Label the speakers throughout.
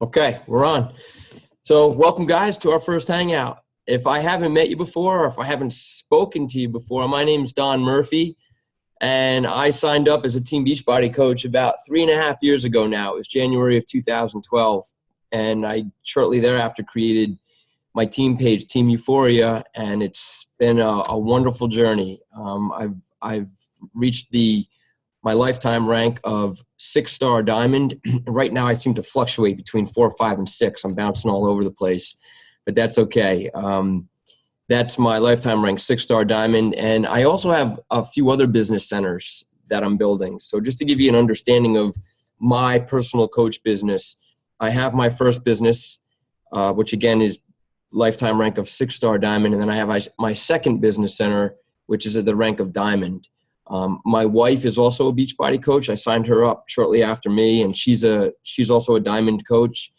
Speaker 1: Okay, we're on. So welcome, guys, to our first Hangout. If I haven't met you before, or if I haven't spoken to you before, my name is Don Murphy, and I signed up as a Team Beachbody coach about 3.5 years ago now. It was January of 2012, and I shortly thereafter created my team page, Team Euphoria, and it's been a wonderful journey. I've reached my lifetime rank of 6-star diamond. Right now I seem to fluctuate between 4, 5, and 6. I'm bouncing all over the place, but that's okay. That's my lifetime rank, 6-star diamond. And I also have a few other business centers that I'm building. So just to give you an understanding of my personal coach business, I have my first business, which again is lifetime rank of 6-star diamond. And then I have my second business center, which is at the rank of diamond. My wife is also a Beachbody coach. I signed her up shortly after me, and she's also a diamond coach.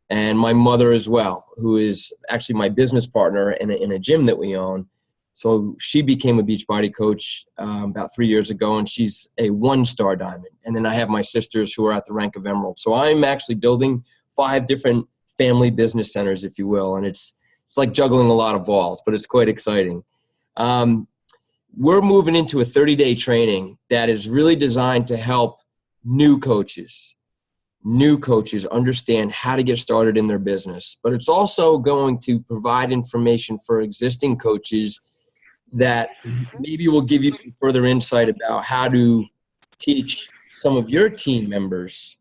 Speaker 1: And my mother as well, who is actually my business partner in a gym that we own. So she became a Beachbody coach about 3 years ago, and she's a 1-star diamond. And then I have my sisters who are at the rank of emerald. So I'm actually building 5 different family business centers, if you will. And it's like juggling a lot of balls, but it's quite exciting. We're moving into a 30-day training that is really designed to help new coaches understand how to get started in their business. But it's also going to provide information for existing coaches that maybe will give you some further insight about how to teach some of your team members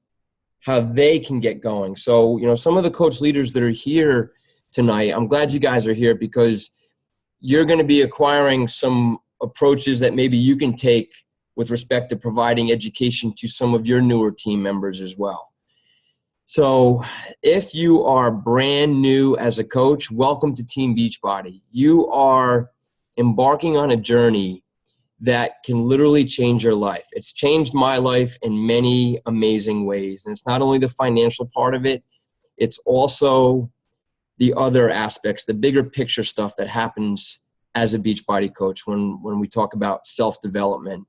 Speaker 1: how they can get going. So, some of the coach leaders that are here tonight, I'm glad you guys are here because you're going to be acquiring some approaches that maybe you can take with respect to providing education to some of your newer team members as well. So if you are brand new as a coach, welcome to Team Beachbody. You are embarking on a journey that can literally change your life. It's changed my life in many amazing ways. And it's not only the financial part of it, it's also the other aspects, the bigger picture stuff that happens as a Beachbody coach when we talk about self-development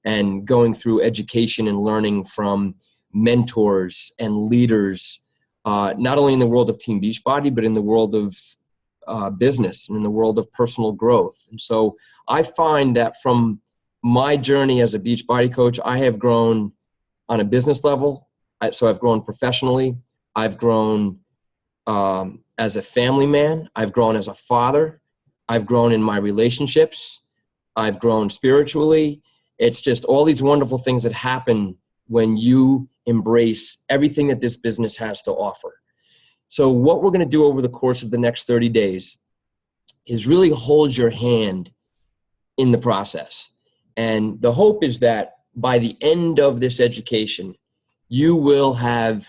Speaker 1: and going through education and learning from mentors and leaders, not only in the world of Team Beachbody, but in the world of business and in the world of personal growth. And so I find that from my journey as a Beachbody coach, I have grown on a business level. So I've grown professionally. I've grown as a family man. I've grown as a father. I've grown in my relationships. I've grown spiritually. It's just all these wonderful things that happen when you embrace everything that this business has to offer. So what we're going to do over the course of the next 30 days is really hold your hand in the process. And the hope is that by the end of this education, you will have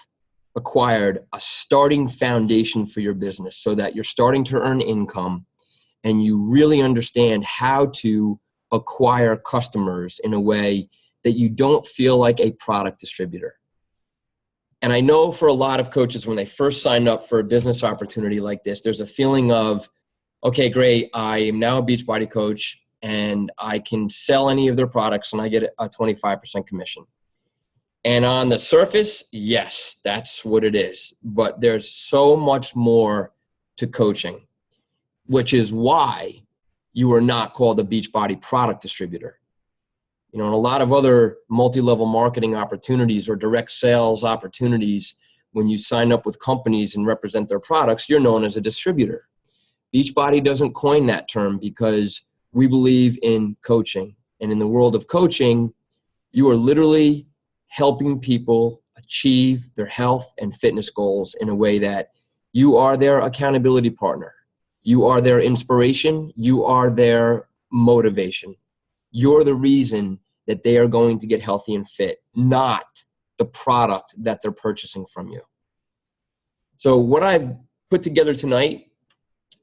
Speaker 1: acquired a starting foundation for your business so that you're starting to earn income and you really understand how to acquire customers in a way that you don't feel like a product distributor. And I know for a lot of coaches, when they first sign up for a business opportunity like this, there's a feeling of, okay, great, I am now a Beachbody coach and I can sell any of their products and I get a 25% commission. And on the surface, yes, that's what it is. But there's so much more to coaching, which is why you are not called a Beachbody product distributor. And a lot of other multi-level marketing opportunities or direct sales opportunities, when you sign up with companies and represent their products, you're known as a distributor. Beachbody doesn't coin that term because we believe in coaching. And in the world of coaching, you are literally helping people achieve their health and fitness goals in a way that you are their accountability partner. You are their inspiration. You are their motivation. You're the reason that they are going to get healthy and fit, not the product that they're purchasing from you. So what I've put together tonight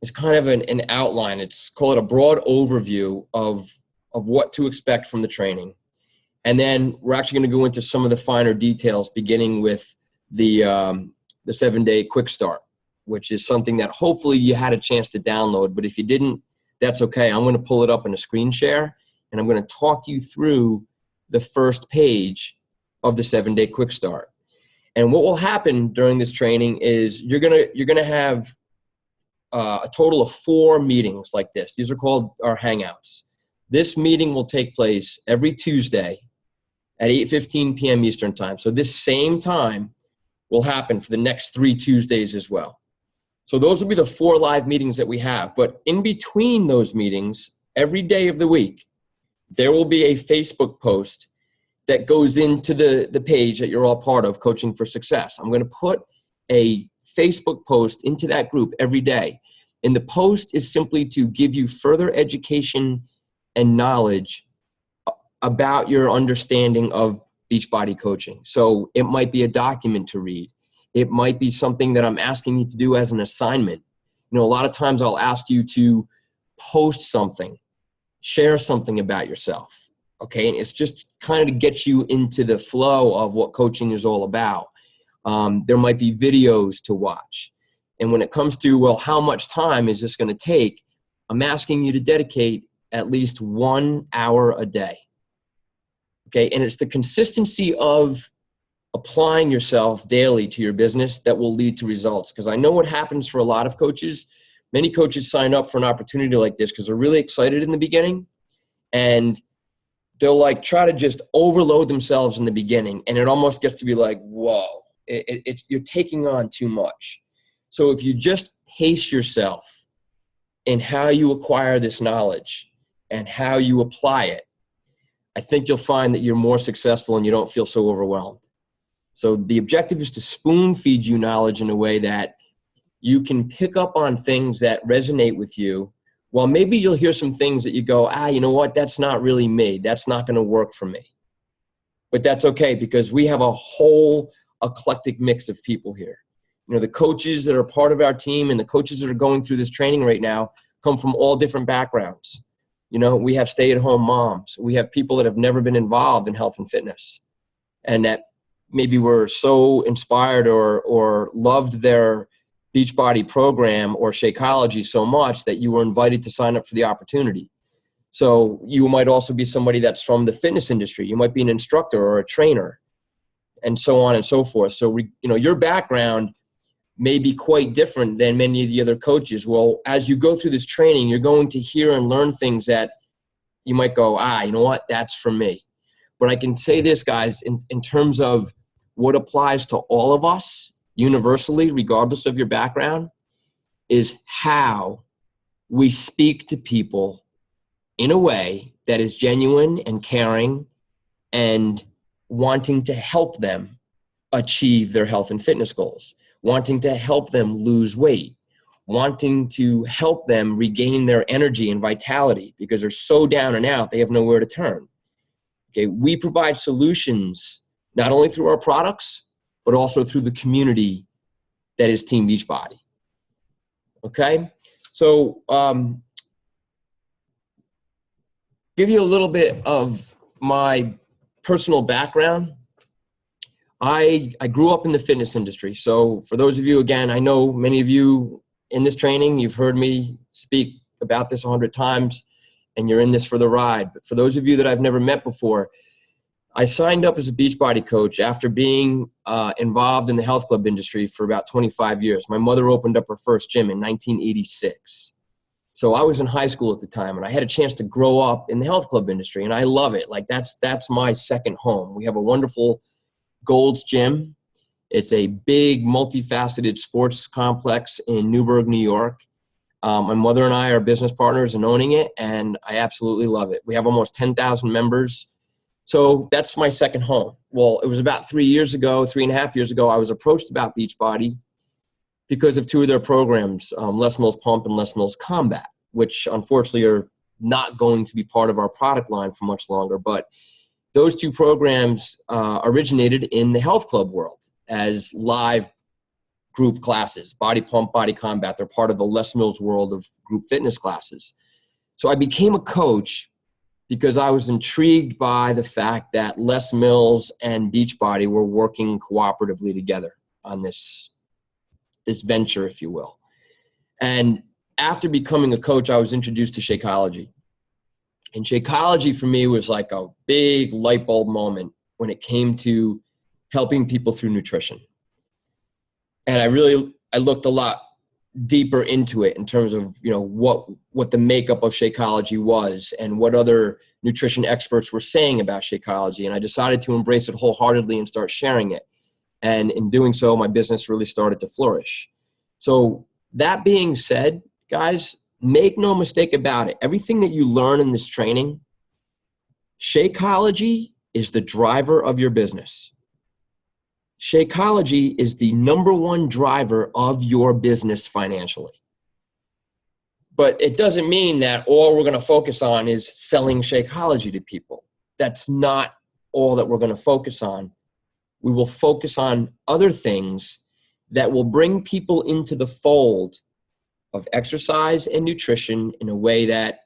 Speaker 1: is kind of an outline. It's called a broad overview of what to expect from the training. And then we're actually going to go into some of the finer details, beginning with the 7-day quick start, which is something that hopefully you had a chance to download. But if you didn't, that's okay. I'm going to pull it up in a screen share, and I'm going to talk you through the first page of the 7-day quick start. And what will happen during this training is you're gonna have a total of 4 meetings like this. These are called our Hangouts. This meeting will take place every Tuesday at 8:15 p.m. Eastern time. So this same time will happen for the next 3 Tuesdays as well. So those will be the 4 live meetings that we have. But in between those meetings, every day of the week, there will be a Facebook post that goes into the page that you're all part of, Coaching for Success. I'm going to put a Facebook post into that group every day. And the post is simply to give you further education and knowledge about your understanding of Beachbody coaching. So it might be a document to read. It might be something that I'm asking you to do as an assignment. You know, a lot of times I'll ask you to post something, share something about yourself. Okay, and it's just kind of to get you into the flow of what coaching is all about. There might be videos to watch. And when it comes to, well, how much time is this going to take? I'm asking you to dedicate at least 1 hour a day. Okay, and it's the consistency of applying yourself daily to your business that will lead to results. Because I know what happens for a lot of coaches. Many coaches sign up for an opportunity like this because they're really excited in the beginning, and they'll like try to just overload themselves in the beginning, and it almost gets to be like, whoa, you're taking on too much. So if you just pace yourself in how you acquire this knowledge and how you apply it, I think you'll find that you're more successful and you don't feel so overwhelmed. So the objective is to spoon feed you knowledge in a way that you can pick up on things that resonate with you. Well, maybe you'll hear some things that you go, you know what? That's not really me. That's not going to work for me. But that's okay, because we have a whole eclectic mix of people here. You know, the coaches that are part of our team and the coaches that are going through this training right now come from all different backgrounds. You know, we have stay-at-home moms. We have people that have never been involved in health and fitness, and that maybe were so inspired or loved their Beachbody program or Shakeology so much that you were invited to sign up for the opportunity. So you might also be somebody that's from the fitness industry. You might be an instructor or a trainer, and so on and so forth. So, you know, your background may be quite different than many of the other coaches. Well, as you go through this training, you're going to hear and learn things that you might go, you know what, that's for me. But I can say this, guys, in terms of what applies to all of us universally, regardless of your background, is how we speak to people in a way that is genuine and caring and wanting to help them achieve their health and fitness goals, wanting to help them lose weight, wanting to help them regain their energy and vitality because they're so down and out, they have nowhere to turn. Okay, we provide solutions not only through our products, but also through the community that is Team Beachbody. Okay, so give you a little bit of my personal background. I grew up in the fitness industry. So for those of you, again, I know many of you in this training, you've heard me speak about this 100 times, and you're in this for the ride. But for those of you that I've never met before, I signed up as a Beachbody coach after being involved in the health club industry for about 25 years. My mother opened up her first gym in 1986. So I was in high school at the time, and I had a chance to grow up in the health club industry, and I love it. Like that's my second home. We have a wonderful Gold's Gym. It's a big, multifaceted sports complex in Newburgh, New York. My mother and I are business partners in owning it, and I absolutely love it. We have almost 10,000 members. So that's my second home. Well, it was about 3.5 years ago, I was approached about Beachbody because of 2 of their programs, Les Mills Pump and Les Mills Combat, which unfortunately are not going to be part of our product line for much longer. But those 2 programs originated in the health club world as live group classes, Body Pump, Body Combat. They're part of the Les Mills world of group fitness classes. So I became a coach because I was intrigued by the fact that Les Mills and Beachbody were working cooperatively together on this venture, if you will. And after becoming a coach, I was introduced to Shakeology. And Shakeology for me was like a big light bulb moment when it came to helping people through nutrition. And I looked a lot deeper into it in terms of, what the makeup of Shakeology was and what other nutrition experts were saying about Shakeology. And I decided to embrace it wholeheartedly and start sharing it. And in doing so, my business really started to flourish. So that being said, guys, make no mistake about it. Everything that you learn in this training, Shakeology is the driver of your business. Shakeology is the number one driver of your business financially. But it doesn't mean that all we're going to focus on is selling Shakeology to people. That's not all that we're going to focus on. We will focus on other things that will bring people into the fold of exercise and nutrition in a way that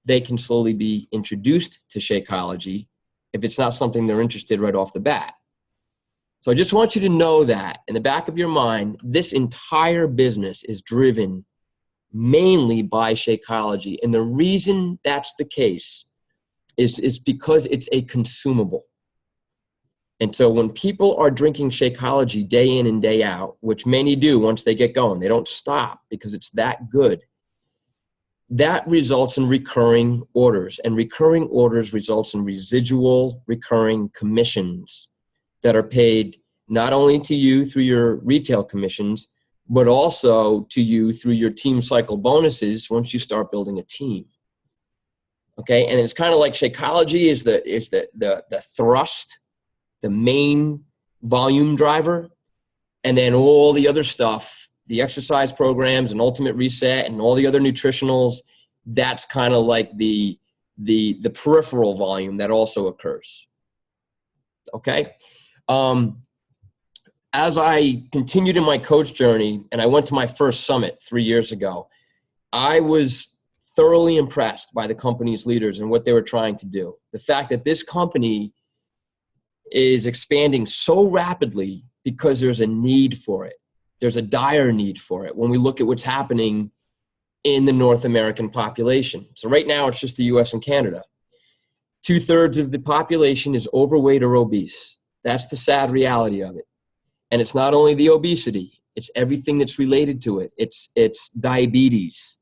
Speaker 1: they can slowly be introduced to Shakeology if it's not something they're interested right off the bat. So I just want you to know that in the back of your mind, this entire business is driven mainly by Shakeology. And the reason that's the case is because it's a consumable. And so when people are drinking Shakeology day in and day out, which many do once they get going, they don't stop because it's that good. That results in recurring orders, and recurring orders results in residual recurring commissions that are paid not only to you through your retail commissions, but also to you through your team cycle bonuses once you start building a team. Okay, and it's kind of like Shakeology is the thrust, the main volume driver, and then all the other stuff, the exercise programs and Ultimate Reset and all the other nutritionals, that's kind of like the peripheral volume that also occurs. Okay. As I continued in my coach journey and I went to my first summit 3 years ago, I was thoroughly impressed by the company's leaders and what they were trying to do. The fact that this company is expanding so rapidly because there's a need for it. There's a dire need for it when we look at what's happening in the North American population. So right now it's just the US and Canada. 2/3 of the population is overweight or obese. That's the sad reality of it. And it's not only the obesity, it's everything that's related to it. It's diabetes,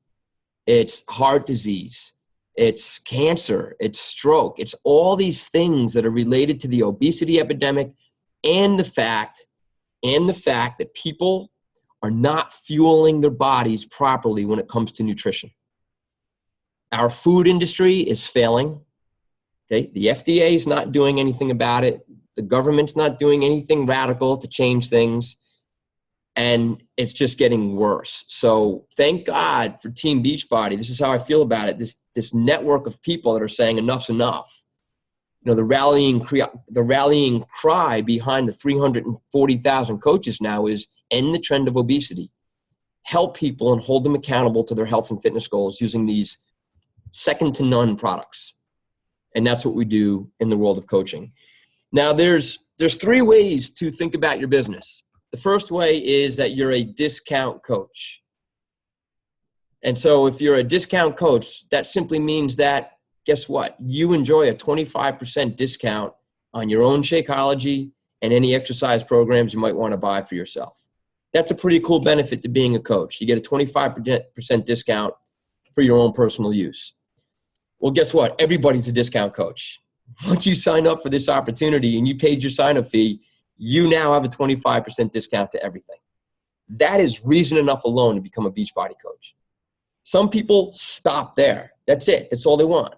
Speaker 1: it's heart disease, it's cancer, it's stroke. It's all these things that are related to the obesity epidemic and the fact that people are not fueling their bodies properly when it comes to nutrition. Our food industry is failing. Okay? The FDA is not doing anything about it. The government's not doing anything radical to change things. And it's just getting worse. So thank God for Team Beachbody. This is how I feel about it. This network of people that are saying enough's enough. The rallying cry behind the 340,000 coaches now is end the trend of obesity. Help people and hold them accountable to their health and fitness goals using these second to none products. And that's what we do in the world of coaching. Now, there's 3 ways to think about your business. The first way is that you're a discount coach. And so if you're a discount coach, that simply means that, guess what? You enjoy a 25% discount on your own Shakeology and any exercise programs you might want to buy for yourself. That's a pretty cool benefit to being a coach. You get a 25% discount for your own personal use. Well, guess what? Everybody's a discount coach. Once you sign up for this opportunity and you paid your sign-up fee, you now have a 25% discount to everything. That is reason enough alone to become a Beachbody coach. Some people stop there. That's it. That's all they want.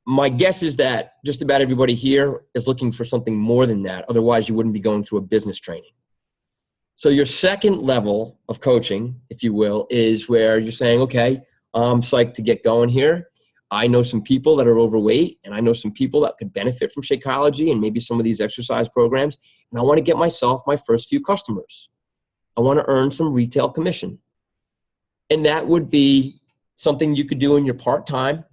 Speaker 1: My guess is that just about everybody here is looking for something more than that. Otherwise, you wouldn't be going through a business training. So your second level of coaching, if you will, is where you're saying, okay, I'm psyched to get going here. I know some people that are overweight, and I know some people that could benefit from Shakeology and maybe some of these exercise programs, and I want to get myself my first few customers. I want to earn some retail commission. And that would be something you could do in your part-time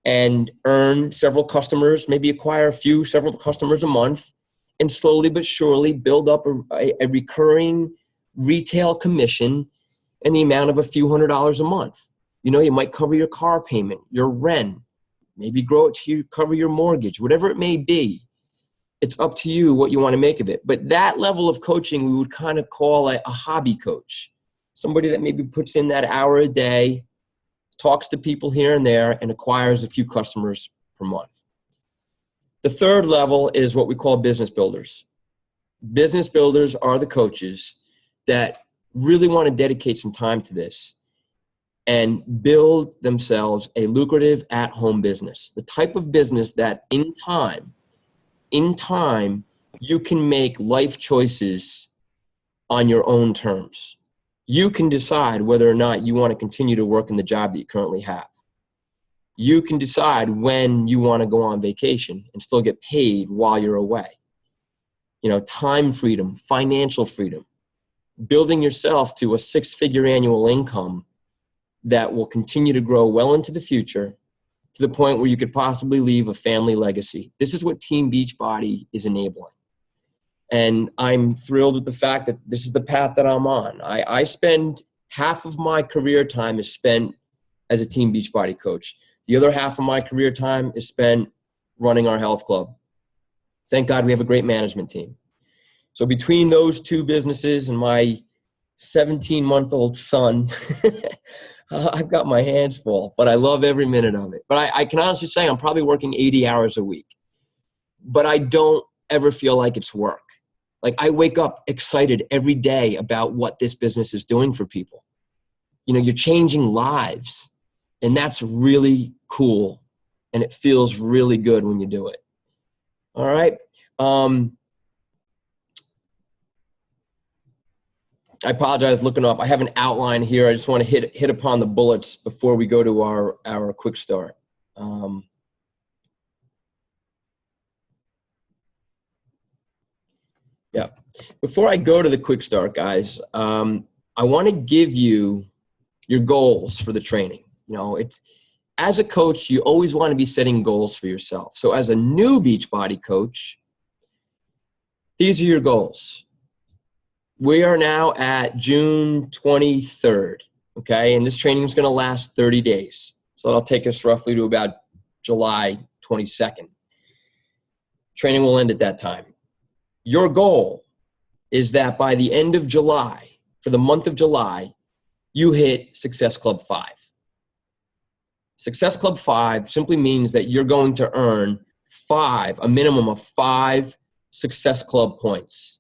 Speaker 1: and earn several customers, maybe acquire several customers a month, and slowly but surely build up a recurring retail commission in the amount of a few $100s a month. You might cover your car payment, your rent, maybe grow it to cover your mortgage, whatever it may be. it's up to you what you want to make of it. But that level of coaching, we would kind of call a hobby coach. Somebody that maybe puts in that hour a day, talks to people here and there, and acquires a few customers per month. The third level is what we call business builders. Business builders are the coaches that really want to dedicate some time to this and build themselves a lucrative at-home business. The type of business that in time, you can make life choices on your own terms. You can decide whether or not you want to continue to work in the job that you currently have. You can decide when you want to go on vacation and still get paid while you're away. Time freedom, financial freedom, building yourself to a 6-figure annual income that will continue to grow well into the future to the point where you could possibly leave a family legacy. This is what Team Beachbody is enabling. And I'm thrilled with the fact that this is the path that I'm on. I spend half of my career time is spent as a Team Beachbody coach. The other half of my career time is spent running our health club. Thank God we have a great management team. So between those two businesses and my 17-month-old son, I've got my hands full, but I love every minute of it. But I can honestly say I'm probably working 80 hours a week, but I don't ever feel like it's work. Like I wake up excited every day about what this business is doing for people. You're changing lives, and that's really cool, and it feels really good when you do it. All right. I apologize looking off. I have an outline here. I just want to hit upon the bullets before we go to our quick start. Yeah. Before I go to the quick start, guys, I want to give you your goals for the training. As a coach, you always want to be setting goals for yourself. So as a new Beachbody coach, these are your goals. We are now at June 23rd, okay? And this training is going to last 30 days. So that'll take us roughly to about July 22nd. Training will end at that time. Your goal is that by the end of July, for the month of July, you hit Success Club 5. Success Club 5 simply means that you're going to earn a minimum of 5 Success Club points.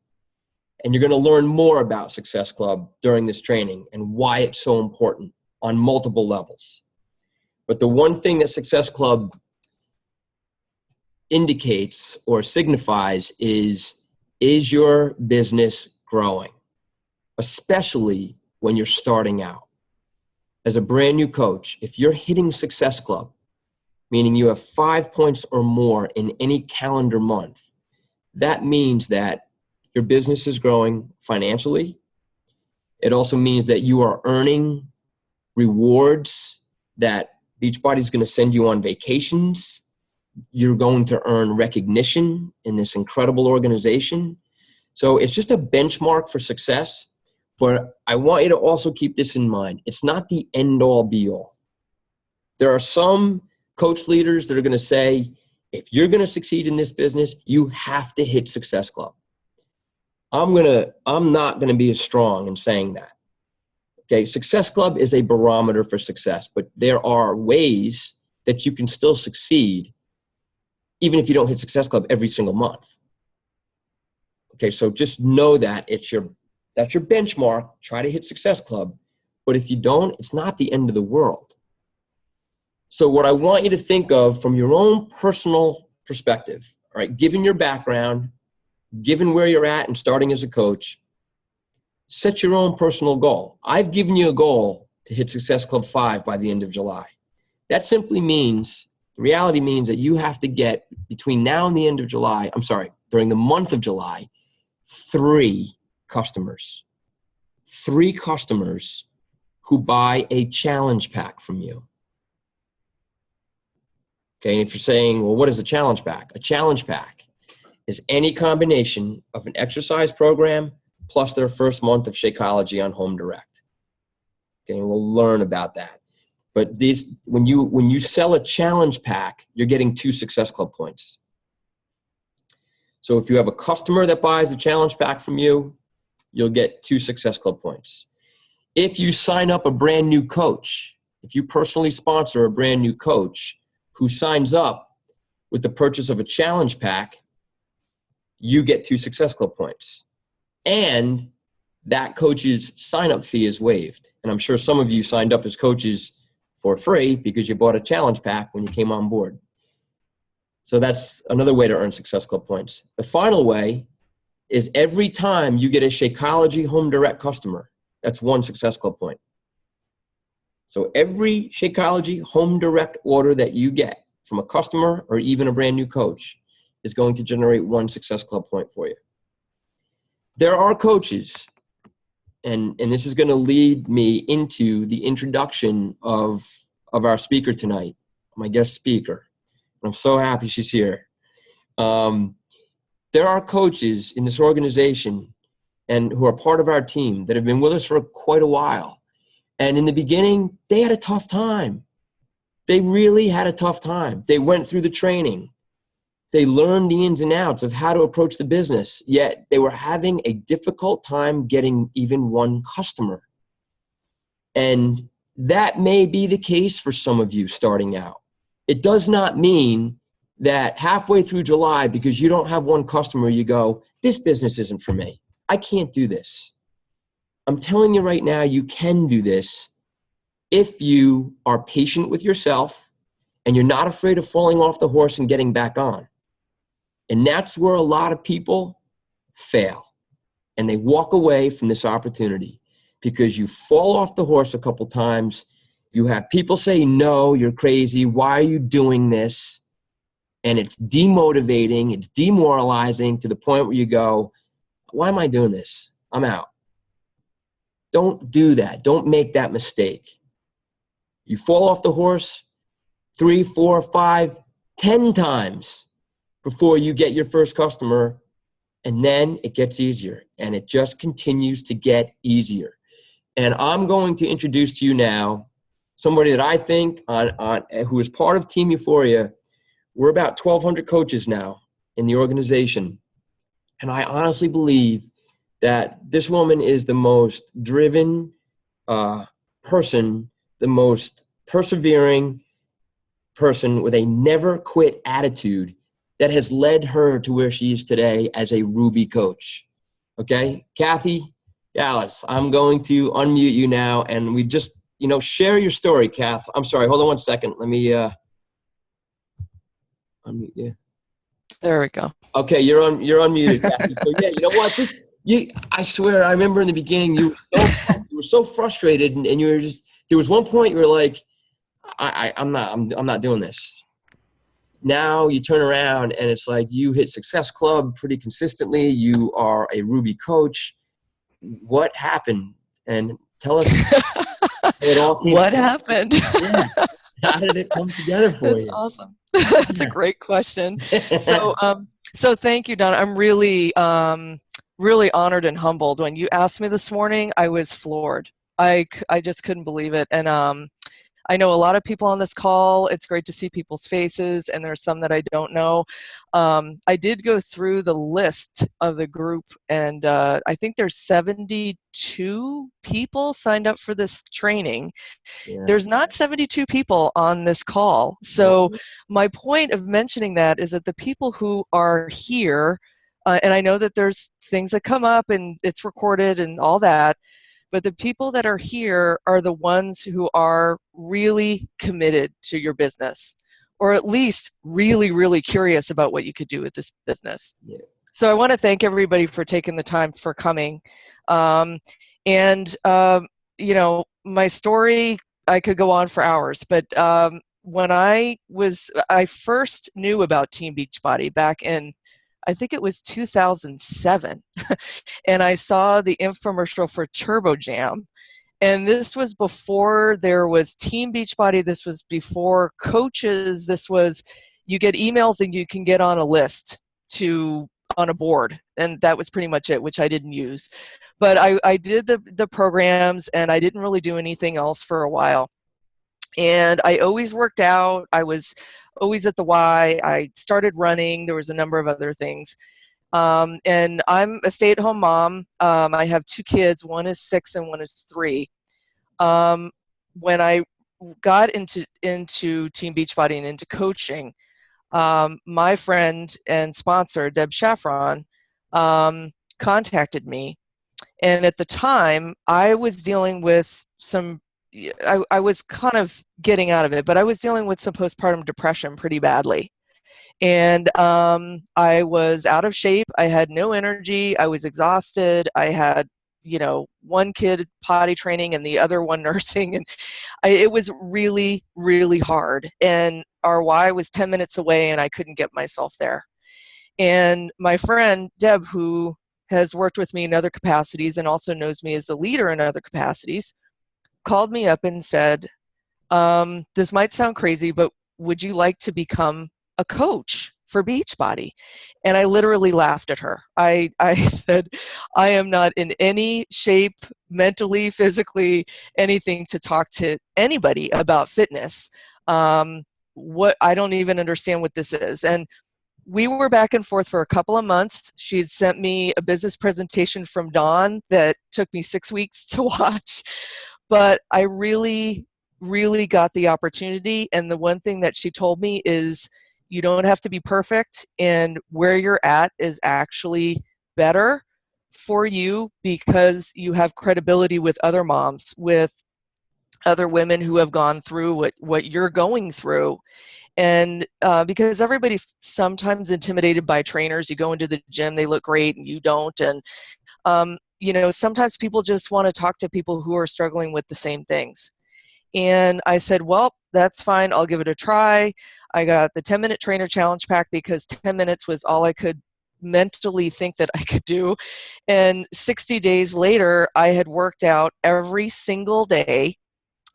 Speaker 1: And you're going to learn more about Success Club during this training and why it's so important on multiple levels. But the one thing that Success Club indicates or signifies is your business growing, especially when you're starting out. As a brand new coach, if you're hitting Success Club, meaning you have 5 points or more in any calendar month, that means that your business is growing financially. It also means that you are earning rewards, that Beachbody is going to send you on vacations. You're going to earn recognition in this incredible organization. So it's just a benchmark for success. But I want you to also keep this in mind. It's not the end-all, be-all. There are some coach leaders that are going to say, if you're going to succeed in this business, you have to hit Success Club. I'm not going to be as strong in saying that. Okay, Success Club is a barometer for success, but there are ways that you can still succeed even if you don't hit Success Club every single month. Okay, so just know that that's your benchmark. Try to hit Success Club. But if you don't, it's not the end of the world. So what I want you to think of from your own personal perspective, all right, given your background, given where you're at and starting as a coach, set your own personal goal. I've given you a goal to hit Success Club 5 by the end of July. That simply means, the reality means that you have to get between now and the end of July, during the month of July, 3 customers. 3 customers who buy a challenge pack from you. Okay, and if you're saying, well, what is a challenge pack? A challenge pack is any combination of an exercise program plus their first month of Shakeology on Home Direct. Okay, and we'll learn about that. But when you sell a challenge pack, you're getting 2 Success Club points. So if you have a customer that buys the challenge pack from you, you'll get 2 Success Club points. If you sign up a brand new coach, if you personally sponsor a brand new coach who signs up with the purchase of a challenge pack, you get 2 Success Club points. And that coach's sign-up fee is waived. And I'm sure some of you signed up as coaches for free because you bought a challenge pack when you came on board. So that's another way to earn Success Club points. The final way is every time you get a Shakeology Home Direct customer, that's 1 Success Club point. So every Shakeology Home Direct order that you get from a customer or even a brand new coach is going to generate 1 Success Club point for you. There are coaches, and this is going to lead me into the introduction of our speaker tonight, my guest speaker. I'm so happy she's here. There are coaches in this organization and who are part of our team that have been with us for quite a while. And in the beginning, they had a tough time. They really had a tough time. They went through the training. They learned the ins and outs of how to approach the business, yet they were having a difficult time getting even 1 customer. And that may be the case for some of you starting out. It does not mean that halfway through July, because you don't have 1 customer, you go, this business isn't for me. I can't do this. I'm telling you right now, you can do this if you are patient with yourself and you're not afraid of falling off the horse and getting back on. And that's where a lot of people fail. And they walk away from this opportunity because you fall off the horse a couple times. You have people say, no, you're crazy. Why are you doing this? And it's demotivating. It's demoralizing to the point where you go, why am I doing this? I'm out. Don't do that. Don't make that mistake. You fall off the horse 3, 4, 5, 10 times before you get your first customer, and then it gets easier, and it just continues to get easier. And I'm going to introduce to you now somebody that I think who is part of Team Euphoria. We're about 1,200 coaches now in the organization, and I honestly believe that this woman is the most driven person, the most persevering person with a never quit attitude that has led her to where she is today as a Ruby coach. Okay, Kathy Gaalaas, I'm going to unmute you now, and we just, share your story, Kath. I'm sorry, hold on 1 second. Let me unmute you.
Speaker 2: There we go.
Speaker 1: Okay, you're unmuted, Kathy. So yeah, you know what? I swear, I remember in the beginning you were so frustrated, and you were just, there was one point you were like, I'm not doing this. Now you turn around and it's like you hit Success Club pretty consistently. You are a Ruby coach. What happened? And tell us how it all came
Speaker 2: What
Speaker 1: together.
Speaker 2: happened?
Speaker 1: Yeah. How did it come together for
Speaker 2: That's
Speaker 1: you?
Speaker 2: awesome. That's a great question. So thank you, Don. I'm really, really honored and humbled. When you asked me this morning, I was floored. I just couldn't believe it. And I know a lot of people on this call. It's great to see people's faces, and there's some that I don't know. I did go through the list of the group, and I think there's 72 people signed up for this training.
Speaker 1: Yeah.
Speaker 2: There's not 72 people on this call. So my point of mentioning that is that the people who are here, and I know that there's things that come up and it's recorded and all that, but the people that are here are the ones who are really committed to your business, or at least really, really curious about what you could do with this business.
Speaker 1: Yeah.
Speaker 2: So I want to thank everybody for taking the time for coming. My story, I could go on for hours, but when I first knew about Team Beachbody back in, I think it was 2007, and I saw the infomercial for Turbo Jam, and this was before there was Team Beachbody. This was before coaches. This was, you get emails and you can get on a list on a board, and that was pretty much it, which I didn't use. But I did the programs, and I didn't really do anything else for a while. And I always worked out. I was always at the Y. I started running. There was a number of other things. And I'm a stay-at-home mom. I have 2 kids. One is 6 and one is 3. When I got into Team Beachbody and into coaching, my friend and sponsor, Deb Shaffron, contacted me. And at the time, I was dealing with I was kind of getting out of it, but I was dealing with some postpartum depression pretty badly. And I was out of shape. I had no energy. I was exhausted. I had, one kid potty training and the other one nursing. And it was really, really hard. And our Y was 10 minutes away and I couldn't get myself there. And my friend, Deb, who has worked with me in other capacities and also knows me as a leader in other capacities, called me up and said, this might sound crazy, but would you like to become a coach for Beachbody? And I literally laughed at her. I said, I am not in any shape, mentally, physically, anything to talk to anybody about fitness. I don't even understand what this is. And we were back and forth for a couple of months. She'd sent me a business presentation from Dawn that took me 6 weeks to watch. But I really, really got the opportunity. And the one thing that she told me is you don't have to be perfect, and where you're at is actually better for you because you have credibility with other moms, with other women who have gone through what you're going through. And because everybody's sometimes intimidated by trainers. You go into the gym, they look great and you don't. And sometimes people just want to talk to people who are struggling with the same things. And I said, well, that's fine. I'll give it a try. I got the 10-minute trainer challenge pack because 10 minutes was all I could mentally think that I could do. And 60 days later, I had worked out every single day.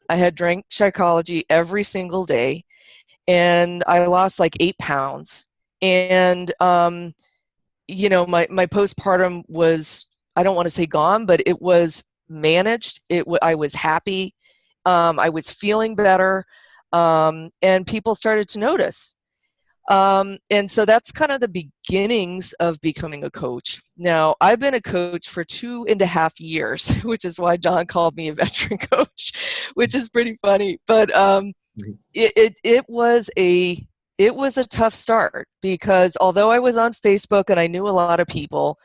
Speaker 2: I had drank Shakeology every single day. And I lost like 8 pounds. And, my postpartum was, I don't want to say gone, but it was managed. I was happy. I was feeling better. And people started to notice. And so that's kind of the beginnings of becoming a coach. Now, I've been a coach for 2.5 years, which is why John called me a veteran coach, which is pretty funny. But it was a tough start because although I was on Facebook and I knew a lot of people,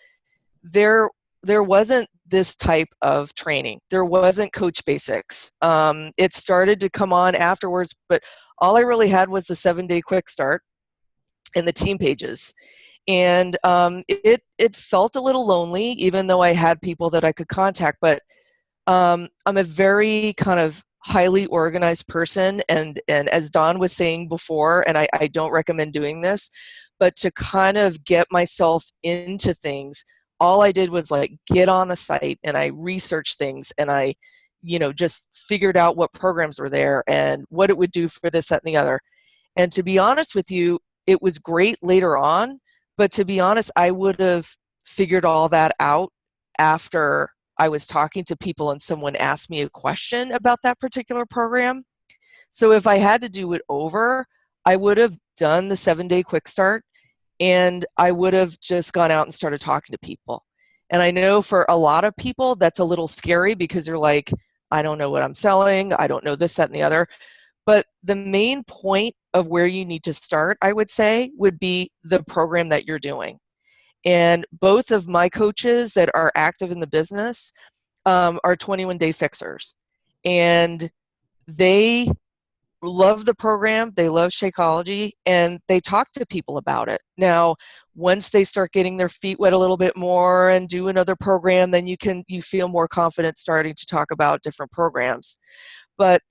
Speaker 2: there wasn't this type of training. There wasn't Coach Basics. It started to come on afterwards, but all I really had was the 7-day quick start and the team pages. And it felt a little lonely, even though I had people that I could contact. But I'm a very kind of highly organized person. And as Don was saying before, and I don't recommend doing this, but to kind of get myself into things, all I did was like get on the site and I researched things and I, just figured out what programs were there and what it would do for this, that, and the other. And to be honest with you, it was great later on, but to be honest, I would have figured all that out after I was talking to people and someone asked me a question about that particular program. So if I had to do it over, I would have done the 7-day quick start and I would have just gone out and started talking to people. And I know for a lot of people, that's a little scary because you're like, I don't know what I'm selling. I don't know this, that, and the other. But the main point of where you need to start, I would say, would be the program that you're doing. And both of my coaches that are active in the business are 21-day fixers. And they love the program, they love Shakeology, and they talk to people about it. Now, once they start getting their feet wet a little bit more and do another program, then you feel more confident starting to talk about different programs. But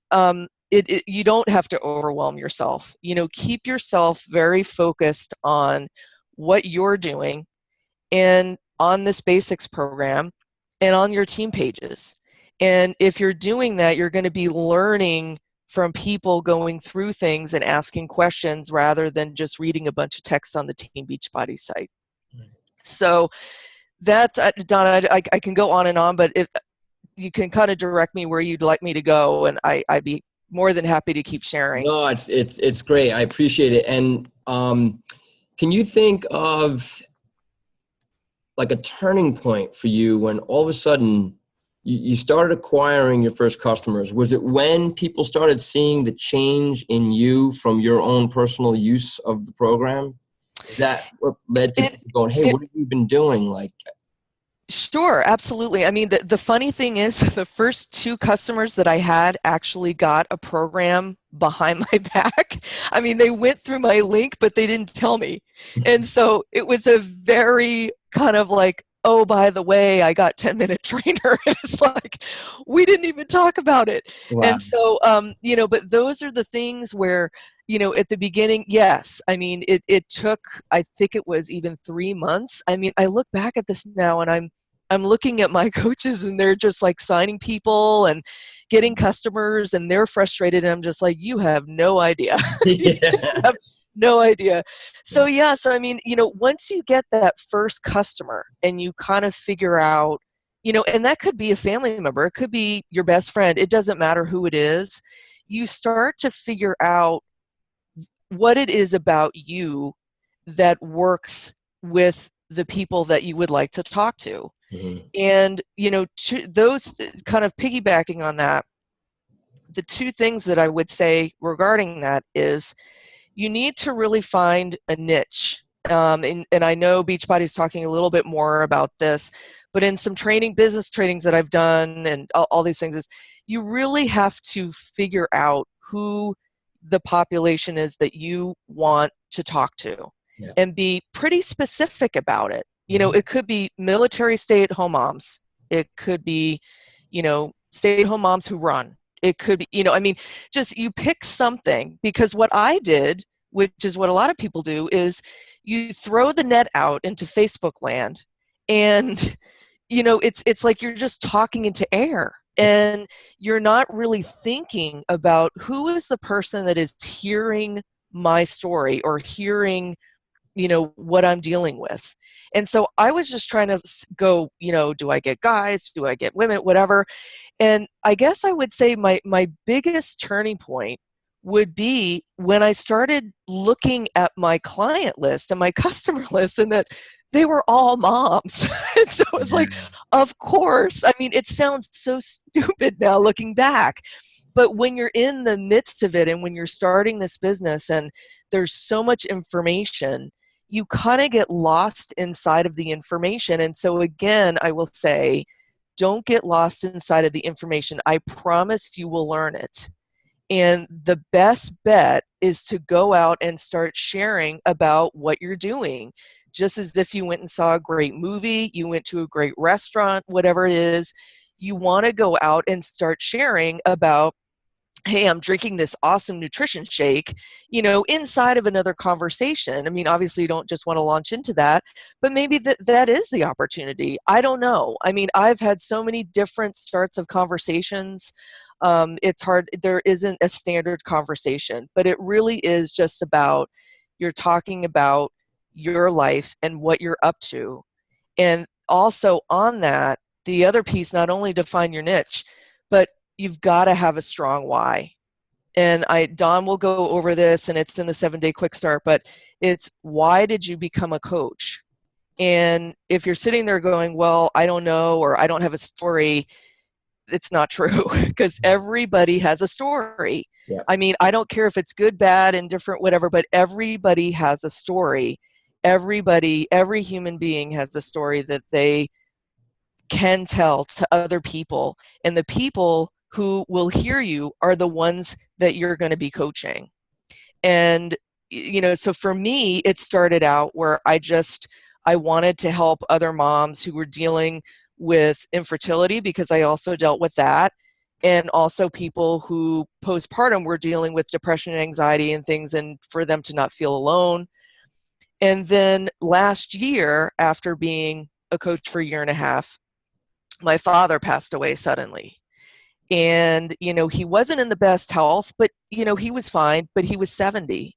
Speaker 2: you don't have to overwhelm yourself. Keep yourself very focused on what you're doing and on this basics program and on your team pages. And if you're doing that, you're going to be learning from people going through things and asking questions rather than just reading a bunch of text on the Team Beachbody site. Right. So that's, Donna, I can go on and on, but if you can kind of direct me where you'd like me to go, and I'd be more than happy to keep sharing.
Speaker 1: No, it's great. I appreciate it. And can you think of like a turning point for you when all of a sudden you started acquiring your first customers? Was it when people started seeing the change in you from your own personal use of the program? Is that what led to
Speaker 2: It,
Speaker 1: people going, hey,
Speaker 2: it,
Speaker 1: what have you been doing? Like,
Speaker 2: Sure, absolutely. I mean, the funny thing is, the first two customers that I had actually got a program behind my back. I mean, they went through my link, but they didn't tell me. And so it was a very kind of like, oh, by the way, I got 10-minute trainer. And it's like, we didn't even talk about it.
Speaker 1: wow.
Speaker 2: And so, but those are the things where, at the beginning, yes, I mean, it took, I think it was even 3 months. I mean, I look back at this now and I'm looking at my coaches and they're just like signing people and getting customers and they're frustrated. And I'm just like, you have no idea. You
Speaker 1: Yeah.
Speaker 2: have no idea. So yeah, so I mean, once you get that first customer and you kind of figure out, and that could be a family member, it could be your best friend, it doesn't matter who it is, you start to figure out what it is about you that works with the people that you would like to talk to.
Speaker 1: Mhm.
Speaker 2: And, those kind of piggybacking on that, the two things that I would say regarding that is you need to really find a niche. And I know Beachbody's talking a little bit more about this, but in some business trainings that I've done and all these things is you really have to figure out who the population is that you want to talk to
Speaker 1: Yeah.
Speaker 2: and be pretty specific about it.
Speaker 1: Mhm.
Speaker 2: It could be military stay-at-home moms. It could be, stay-at-home moms who run. It could be, I mean, just you pick something, because what I did, which is what a lot of people do, is you throw the net out into Facebook land and it's like you're just talking into air and you're not really thinking about who is the person that is hearing my story or hearing what I'm dealing with. And so I was just trying to go, do I get guys, do I get women, whatever. And I guess I would say my biggest turning point would be when I started looking at my client list and my customer list and that they were all moms. And so it's like, of course. I mean, it sounds so stupid now looking back. But when you're in the midst of it and when you're starting this business and there's so much information, you kind of get lost inside of the information. And so again, I will say, don't get lost inside of the information. I promise you will learn it. And the best bet is to go out and start sharing about what you're doing. Just as if you went and saw a great movie, you went to a great restaurant, whatever it is, you want to go out and start sharing about, hey, I'm drinking this awesome nutrition shake, inside of another conversation. I mean, obviously you don't just want to launch into that, but maybe that is the opportunity. I don't know. I mean, I've had so many different starts of conversations. It's hard. There isn't a standard conversation, but it really is just about you're talking about your life and what you're up to. And also on that, the other piece, not only define your niche, but you've got to have a strong why. And Don will go over this and it's in the 7-day quick start, but it's why did you become a coach? And if you're sitting there going, well, I don't know, or I don't have a story, it's not true because everybody has a story.
Speaker 1: Yeah.
Speaker 2: I mean, I don't care if it's good, bad, indifferent, whatever, but everybody has a story. Every human being has a story that they can tell to other people. And the people who will hear you are the ones that you're going to be coaching. And, so for me, it started out where I wanted to help other moms who were dealing with infertility because I also dealt with that. And also people who postpartum were dealing with depression and anxiety and things, and for them to not feel alone. And then last year, after being a coach for a year and a half, my father passed away suddenly. And, he wasn't in the best health, but, he was fine, but he was 70.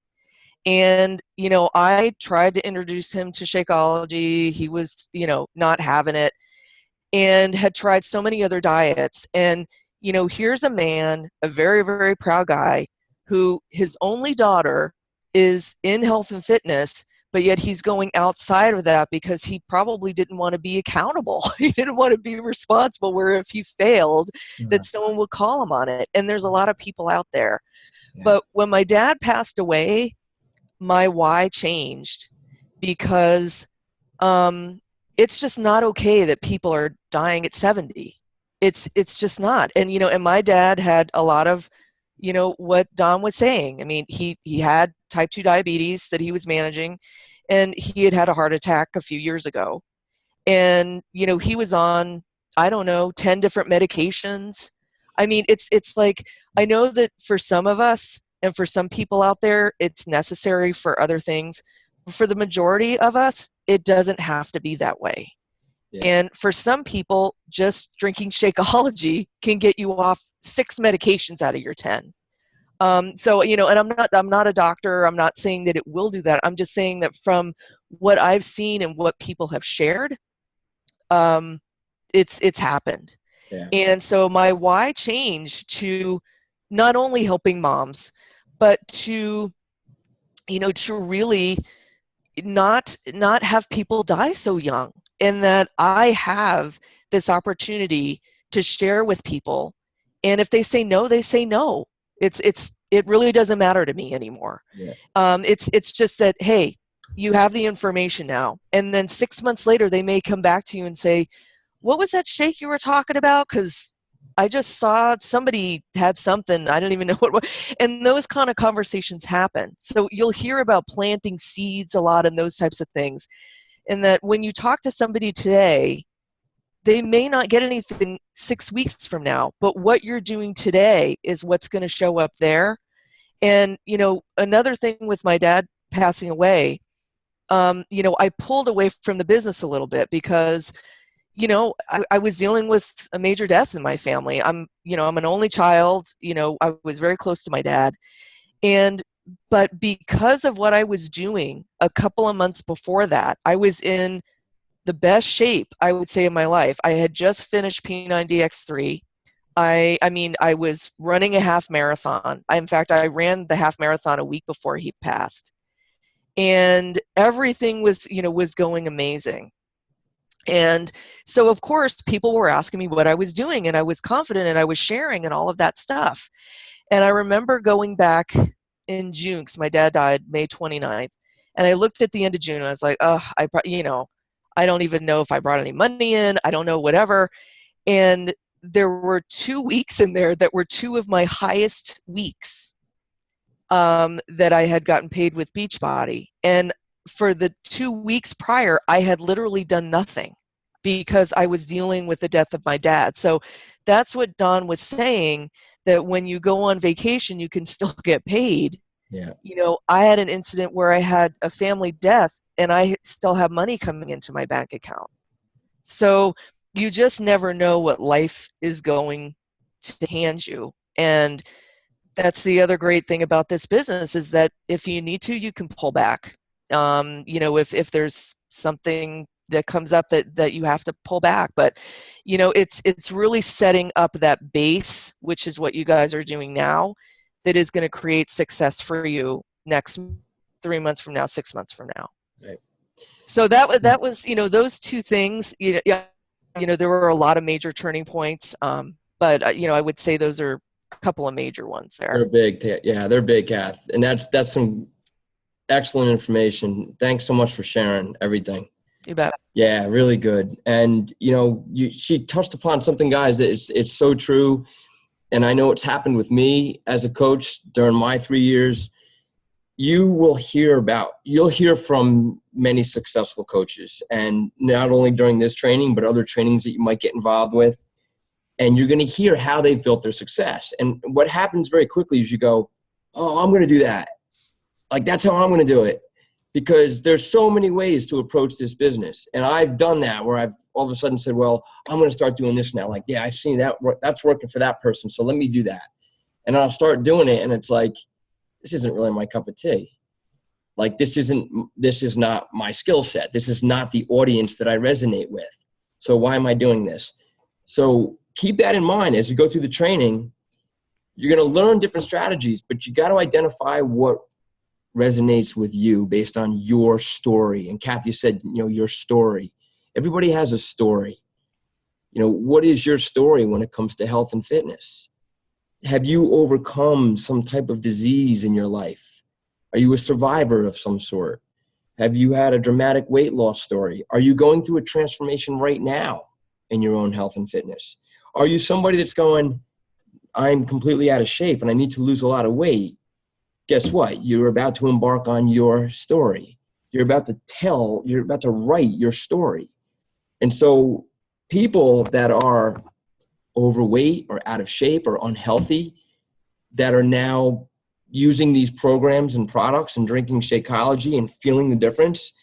Speaker 2: And, I tried to introduce him to Shakeology. He was, not having it and had tried so many other diets. And, here's a man, a very, very proud guy, who his only daughter is in health and fitness, but yet he's going outside of that because he probably didn't want to be accountable. He didn't want to be responsible, where if he failed, that someone would call him on it. And there's a lot of people out there.
Speaker 1: Yeah.
Speaker 2: But when my dad passed away, my why changed, because it's just not okay that people are dying at 70. It's just not. And, and my dad had a lot of, what Don was saying. I mean, he had type 2 diabetes that he was managing, and he had a heart attack a few years ago. And, he was on, I don't know, 10 different medications. I mean, it's like, I know that for some of us and for some people out there, it's necessary for other things. For the majority of us, it doesn't have to be that way. Yeah. And for some people, just drinking Shakeology can get you off 6 medications out of your 10. So, and I'm not a doctor. I'm not saying that it will do that. I'm just saying that from what I've seen and what people have shared, it's happened. Yeah. And so my why changed to not only helping moms, but to, to really not have people die so young, and that I have this opportunity to share with people. And if they say no, they say no. It really doesn't matter to me anymore. Yeah. It's just that, hey, you have the information now. And then 6 months later, they may come back to you and say, what was that shake you were talking about? Because I just saw somebody had something. I don't even know what it was. And those kind of conversations happen. So you'll hear about planting seeds a lot and those types of things. And that when you talk to somebody today, they may not get anything 6 weeks from now, but what you're doing today is what's going to show up there. And, another thing with my dad passing away, I pulled away from the business a little bit because I was dealing with a major death in my family. I'm an only child. I was very close to my dad. But because of what I was doing a couple of months before that, I was in the best shape, I would say, in my life. I had just finished P90X3. I was running a half marathon. In fact, I ran the half marathon a week before he passed. And everything was going amazing. And so, of course, people were asking me what I was doing, and I was confident, and I was sharing and all of that stuff. And I remember going back in June, because my dad died May 29th, and I looked at the end of June, and I was like, oh, I don't even know if I brought any money in. I don't know, whatever. And there were 2 weeks in there that were 2 of my highest weeks that I had gotten paid with Beachbody. And for the 2 weeks prior, I had literally done nothing because I was dealing with the death of my dad. So that's what Don was saying, that when you go on vacation, you can still get paid. Yeah. I had an incident where I had a family death and I still have money coming into my bank account. So you just never know what life is going to hand you. And that's the other great thing about this business, is that if you need to, you can pull back. If there's something that comes up that you have to pull back, but it's really setting up that base, which is what you guys are doing now, that is going to create success for you next 3 months from now, 6 months from now. Right. So that was those 2 things. There were a lot of major turning points, but I would say those are a couple of major ones there.
Speaker 1: They're big. Yeah, they're big, Kath. And that's some excellent information. Thanks so much for sharing everything.
Speaker 2: You bet.
Speaker 1: Yeah, really good. And, she touched upon something, guys, that it's so true. And I know it's happened with me as a coach during my 3 years. You'll hear from many successful coaches, and not only during this training, but other trainings that you might get involved with. And you're going to hear how they've built their success. And what happens very quickly is you go, oh, I'm going to do that. Like, that's how I'm going to do it. Because there's so many ways to approach this business. And I've done that, where I've all of a sudden said, well, I'm going to start doing this now. Like, yeah, I've seen that. That's working for that person. So let me do that. And I'll start doing it. And it's like, this isn't really my cup of tea. Like, this is not my skill set. This is not the audience that I resonate with. So why am I doing this? So keep that in mind as you go through the training. You're going to learn different strategies, but you got to identify what resonates with you based on your story. And Kathy said, your story. Everybody has a story. What is your story when it comes to health and fitness? Have you overcome some type of disease in your life? Are you a survivor of some sort? Have you had a dramatic weight loss story? Are you going through a transformation right now in your own health and fitness? Are you somebody that's going, I'm completely out of shape and I need to lose a lot of weight? Guess what? You're about to embark on your story. You're about to write your story. And so people that are overweight or out of shape or unhealthy that are now using these programs and products and drinking Shakeology and feeling the difference,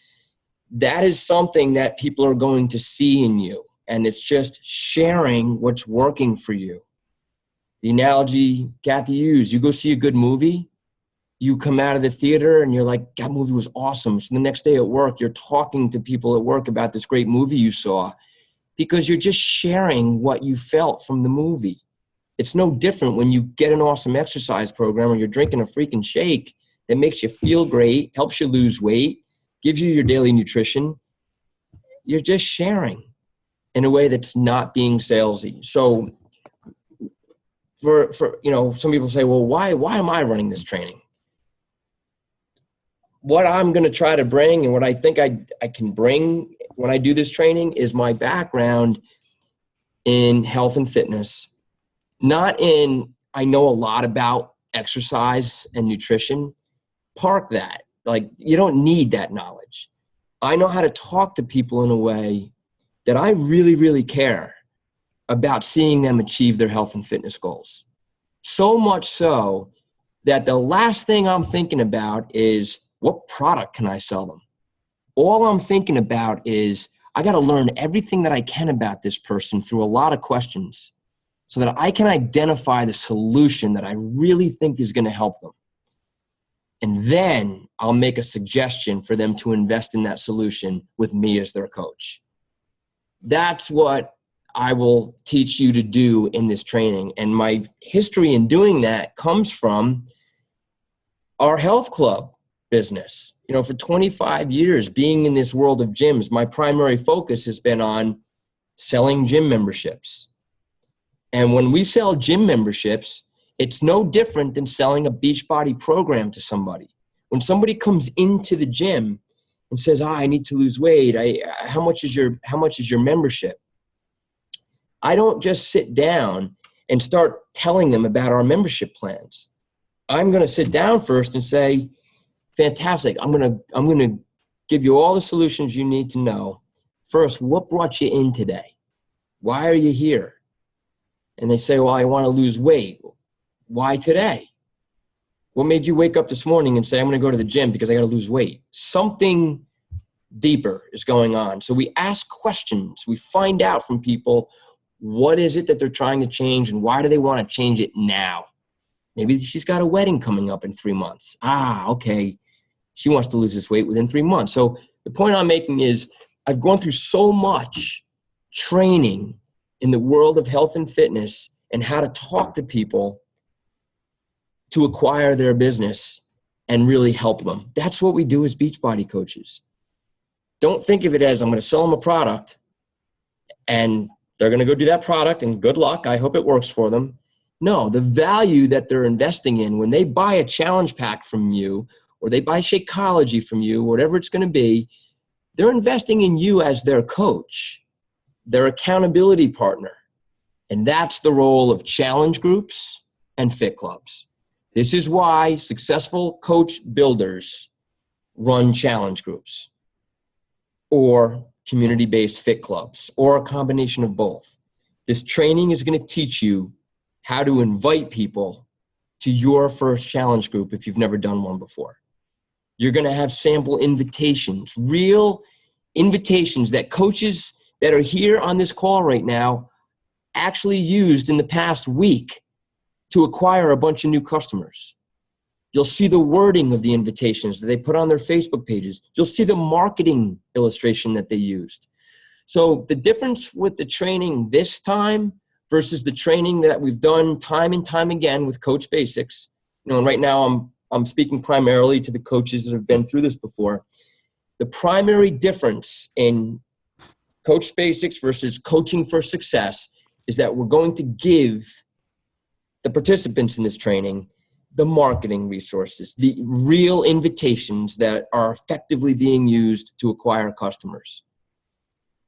Speaker 1: that is something that people are going to see in you. And it's just sharing what's working for you. The analogy Kathy used, you go see a good movie, you come out of the theater and you're like, that movie was awesome. So the next day at work, you're talking to people at work about this great movie you saw because you're just sharing what you felt from the movie. It's no different when you get an awesome exercise program or you're drinking a freaking shake that makes you feel great, helps you lose weight, gives you your daily nutrition. You're just sharing in a way that's not being salesy. So for some people say, well, why am I running this training? What I'm going to try to bring and what I think I can bring when I do this training is my background in health and fitness. Not in, I know a lot about exercise and nutrition. Park that. Like, you don't need that knowledge. I know how to talk to people in a way that I really, really care about seeing them achieve their health and fitness goals. So much so that the last thing I'm thinking about is, what product can I sell them? All I'm thinking about is, I got to learn everything that I can about this person through a lot of questions so that I can identify the solution that I really think is going to help them. And then I'll make a suggestion for them to invest in that solution with me as their coach. That's what I will teach you to do in this training. And my history in doing that comes from our health club business. For 25 years being in this world of gyms, my primary focus has been on selling gym memberships. And when we sell gym memberships, it's no different than selling a Beachbody program to somebody. When somebody comes into the gym and says, I need to lose weight, how much is your membership? I don't just sit down and start telling them about our membership plans. I'm going to sit down first and say, fantastic. I'm going to give you all the solutions you need to know. First, what brought you in today? Why are you here? And they say, well, I want to lose weight. Why today? What made you wake up this morning and say, I'm going to go to the gym because I got to lose weight? Something deeper is going on. So we ask questions. We find out from people, what is it that they're trying to change and why do they want to change it now? Maybe she's got a wedding coming up in 3 months. Okay. She wants to lose this weight within 3 months. So the point I'm making is I've gone through so much training in the world of health and fitness and how to talk to people to acquire their business and really help them. That's what we do as Beachbody coaches. Don't think of it as I'm going to sell them a product and they're going to go do that product and good luck. I hope it works for them. No, the value that they're investing in when they buy a challenge pack from you or they buy Shakeology from you, whatever it's going to be, they're investing in you as their coach, their accountability partner. And that's the role of challenge groups and fit clubs. This is why successful coach builders run challenge groups or community-based fit clubs or a combination of both. This training is going to teach you how to invite people to your first challenge group if you've never done one before. You're going to have sample invitations, real invitations that coaches that are here on this call right now actually used in the past week to acquire a bunch of new customers. You'll see the wording of the invitations that they put on their Facebook pages. You'll see the marketing illustration that they used. So the difference with the training this time versus the training that we've done time and time again with Coach Basics, and right now I'm speaking primarily to the coaches that have been through this before. The primary difference in Coach Basics versus Coaching for Success is that we're going to give the participants in this training the marketing resources, the real invitations that are effectively being used to acquire customers,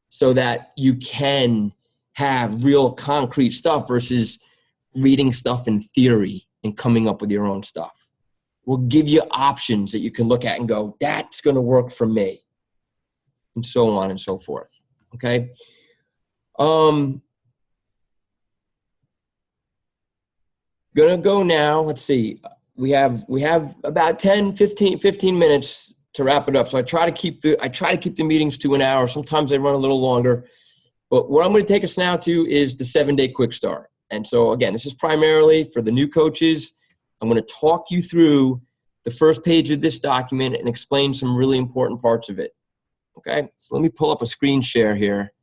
Speaker 1: so that you can have real concrete stuff versus reading stuff in theory and coming up with your own stuff. We'll give you options that you can look at and go, that's going to work for me, and so on and so forth. Okay. Gonna go now. Let's see. We have about 15 minutes to wrap it up. So I try to keep the meetings to an hour. Sometimes they run a little longer. But what I'm going to take us now to is the 7-day quick start. And so again, this is primarily for the new coaches. I'm going to talk you through the first page of this document and explain some really important parts of it. Okay. So let me pull up a screen share here.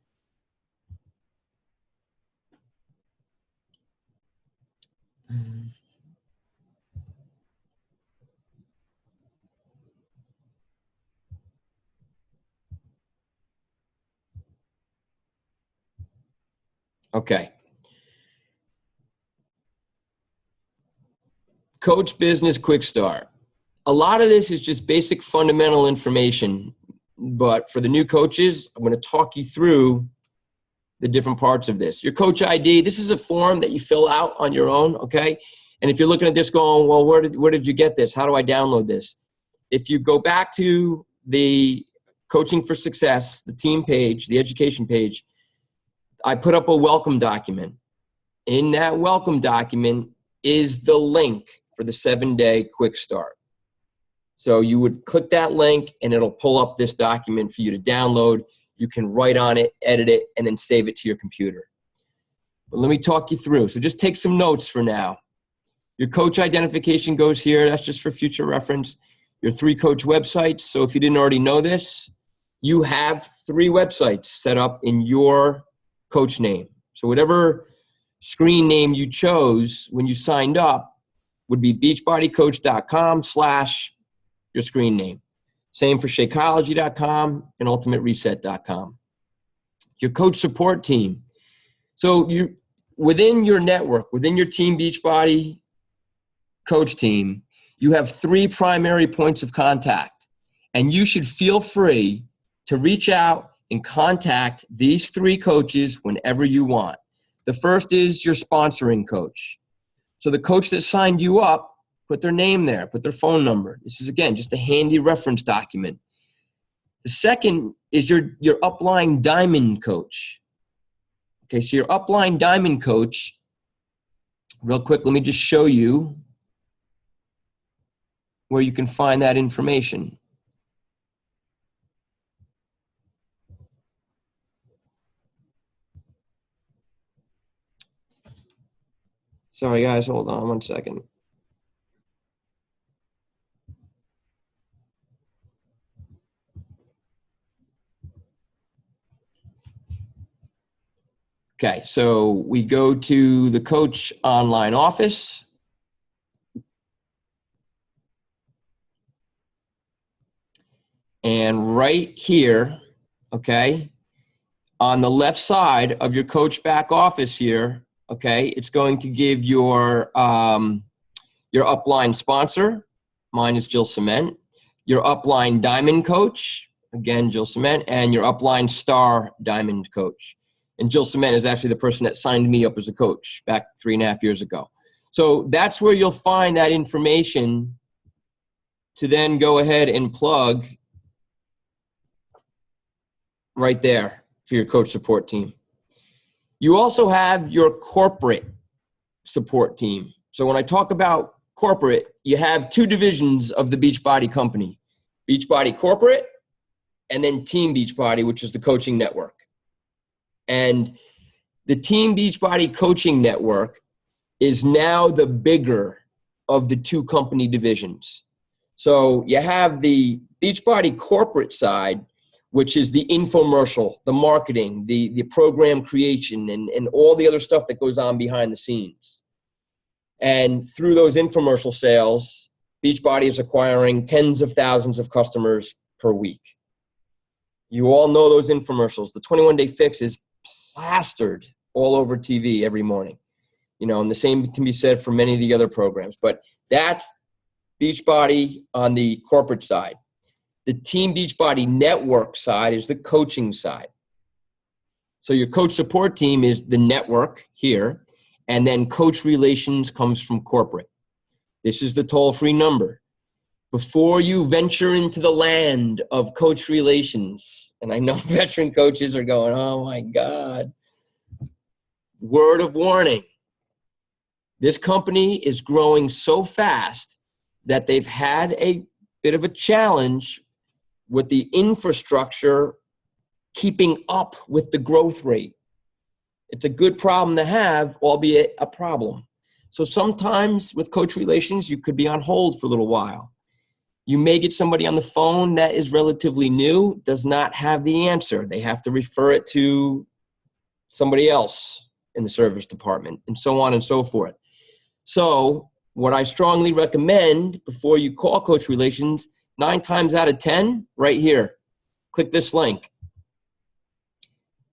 Speaker 1: Okay. Coach Business Quick Start. A lot of this is just basic fundamental information, but for the new coaches, I'm going to talk you through the different parts of this. Your coach ID, this is a form that you fill out on your own, okay? And if you're looking at this going, well, where did you get this? How do I download this? If you go back to the Coaching for Success, the team page, the education page, I put up a welcome document. In that welcome document is the link for the 7-day quick start. So you would click that link and it'll pull up this document for you to download. You can write on it, edit it, and then save it to your computer. But let me talk you through. So just take some notes for now. Your coach identification goes here. That's just for future reference. Your 3 coach websites. So if you didn't already know this, you have 3 websites set up in your coach name. So whatever screen name you chose when you signed up would be beachbodycoach.com/ your screen name. Same for Shakeology.com and ultimatereset.com. Your coach support team. So you, within your network, within your Team Beachbody coach team, you have 3 primary points of contact, and you should feel free to reach out and contact these 3 coaches whenever you want. The first is your sponsoring coach. So the coach that signed you up, put their name there, put their phone number. This is, again, just a handy reference document. The second is your upline diamond coach. Okay, so your upline diamond coach, real quick, let me just show you where you can find that information. Sorry, guys, hold on one second. Okay, so we go to the coach online office. And right here, okay, on the left side of your coach back office here, okay, it's going to give your upline sponsor. Mine is Jill Cement. Your upline diamond coach, again, Jill Cement, and your upline star diamond coach. And Jill Cement is actually the person that signed me up as a coach back 3.5 years ago. So that's where you'll find that information to then go ahead and plug right there for your coach support team. You also have your corporate support team. So when I talk about corporate, you have 2 divisions of the Beachbody company: Beachbody Corporate and then Team Beachbody, which is the coaching network. And the Team Beachbody coaching network is now the bigger of the 2 company divisions. So you have the Beachbody corporate side, which is the infomercial, the marketing, the program creation, and all the other stuff that goes on behind the scenes. And through those infomercial sales, Beachbody is acquiring tens of thousands of customers per week. You all know those infomercials. The 21-day fix is plastered all over TV every morning. And the same can be said for many of the other programs. But that's Beachbody on the corporate side. The Team Beachbody network side is the coaching side. So your coach support team is the network here, and then coach relations comes from corporate. This is the toll-free number. Before you venture into the land of coach relations, and I know veteran coaches are going, oh my God, word of warning. This company is growing so fast that they've had a bit of a challenge with the infrastructure keeping up with the growth rate. It's a good problem to have, albeit a problem. So sometimes with coach relations, you could be on hold for a little while. You may get somebody on the phone that is relatively new, does not have the answer. They have to refer it to somebody else in the service department, and so on and so forth. So what I strongly recommend before you call coach relations, 9 times out of 10, right here, click this link.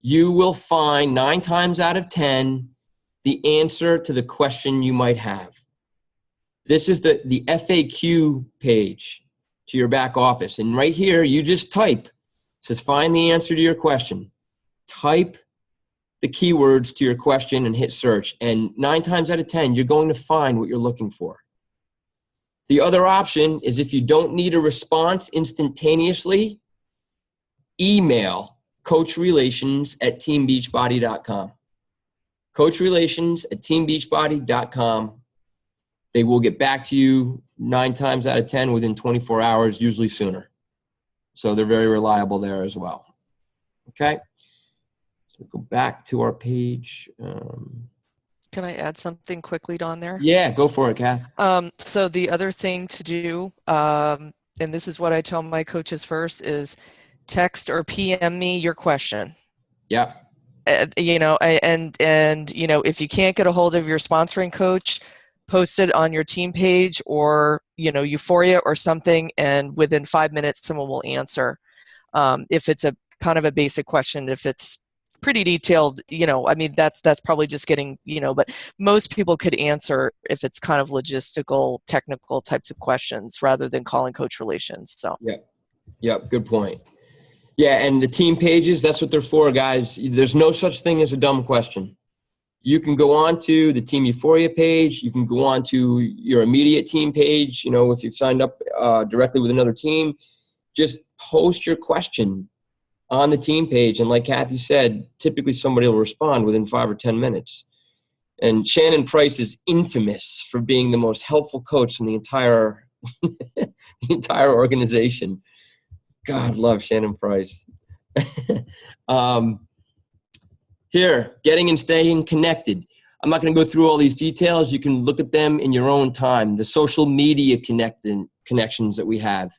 Speaker 1: You will find 9 times out of 10 the answer to the question you might have. This is the FAQ page to your back office. And right here, you just type. It says, find the answer to your question. Type the keywords to your question and hit search. And 9 times out of 10, you're going to find what you're looking for. The other option is if you don't need a response instantaneously, email coachrelations@teambeachbody.com. coachrelations@teambeachbody.com. They will get back to you 9 times out of 10 within 24 hours, usually sooner. So they're very reliable there as well. Okay. So we'll go back to our page.
Speaker 2: Can I add something quickly, Don, there?
Speaker 1: Yeah, go for it, Kath.
Speaker 2: So the other thing to do, and this is what I tell my coaches first, is text or PM me your question.
Speaker 1: Yeah.
Speaker 2: And if you can't get a hold of your sponsoring coach, post it on your team page or, Euphoria or something, and within 5 minutes, someone will answer. If it's a kind of a basic question, if it's pretty detailed, that's probably just getting, but most people could answer if it's kind of logistical, technical types of questions rather than calling coach relations. So.
Speaker 1: Yeah. Good point. Yeah. And the team pages, that's what they're for, guys. There's no such thing as a dumb question. You can go on to the Team Euphoria page. You can go on to your immediate team page. If you've signed up directly with another team, just post your question on the team page. And like Kathy said, typically somebody will respond within 5 or 10 minutes. And Shannon Price is infamous for being the most helpful coach in the entire organization. God love Shannon Price. Here, getting and staying connected. I'm not going to go through all these details. You can look at them in your own time. The social media connections that we have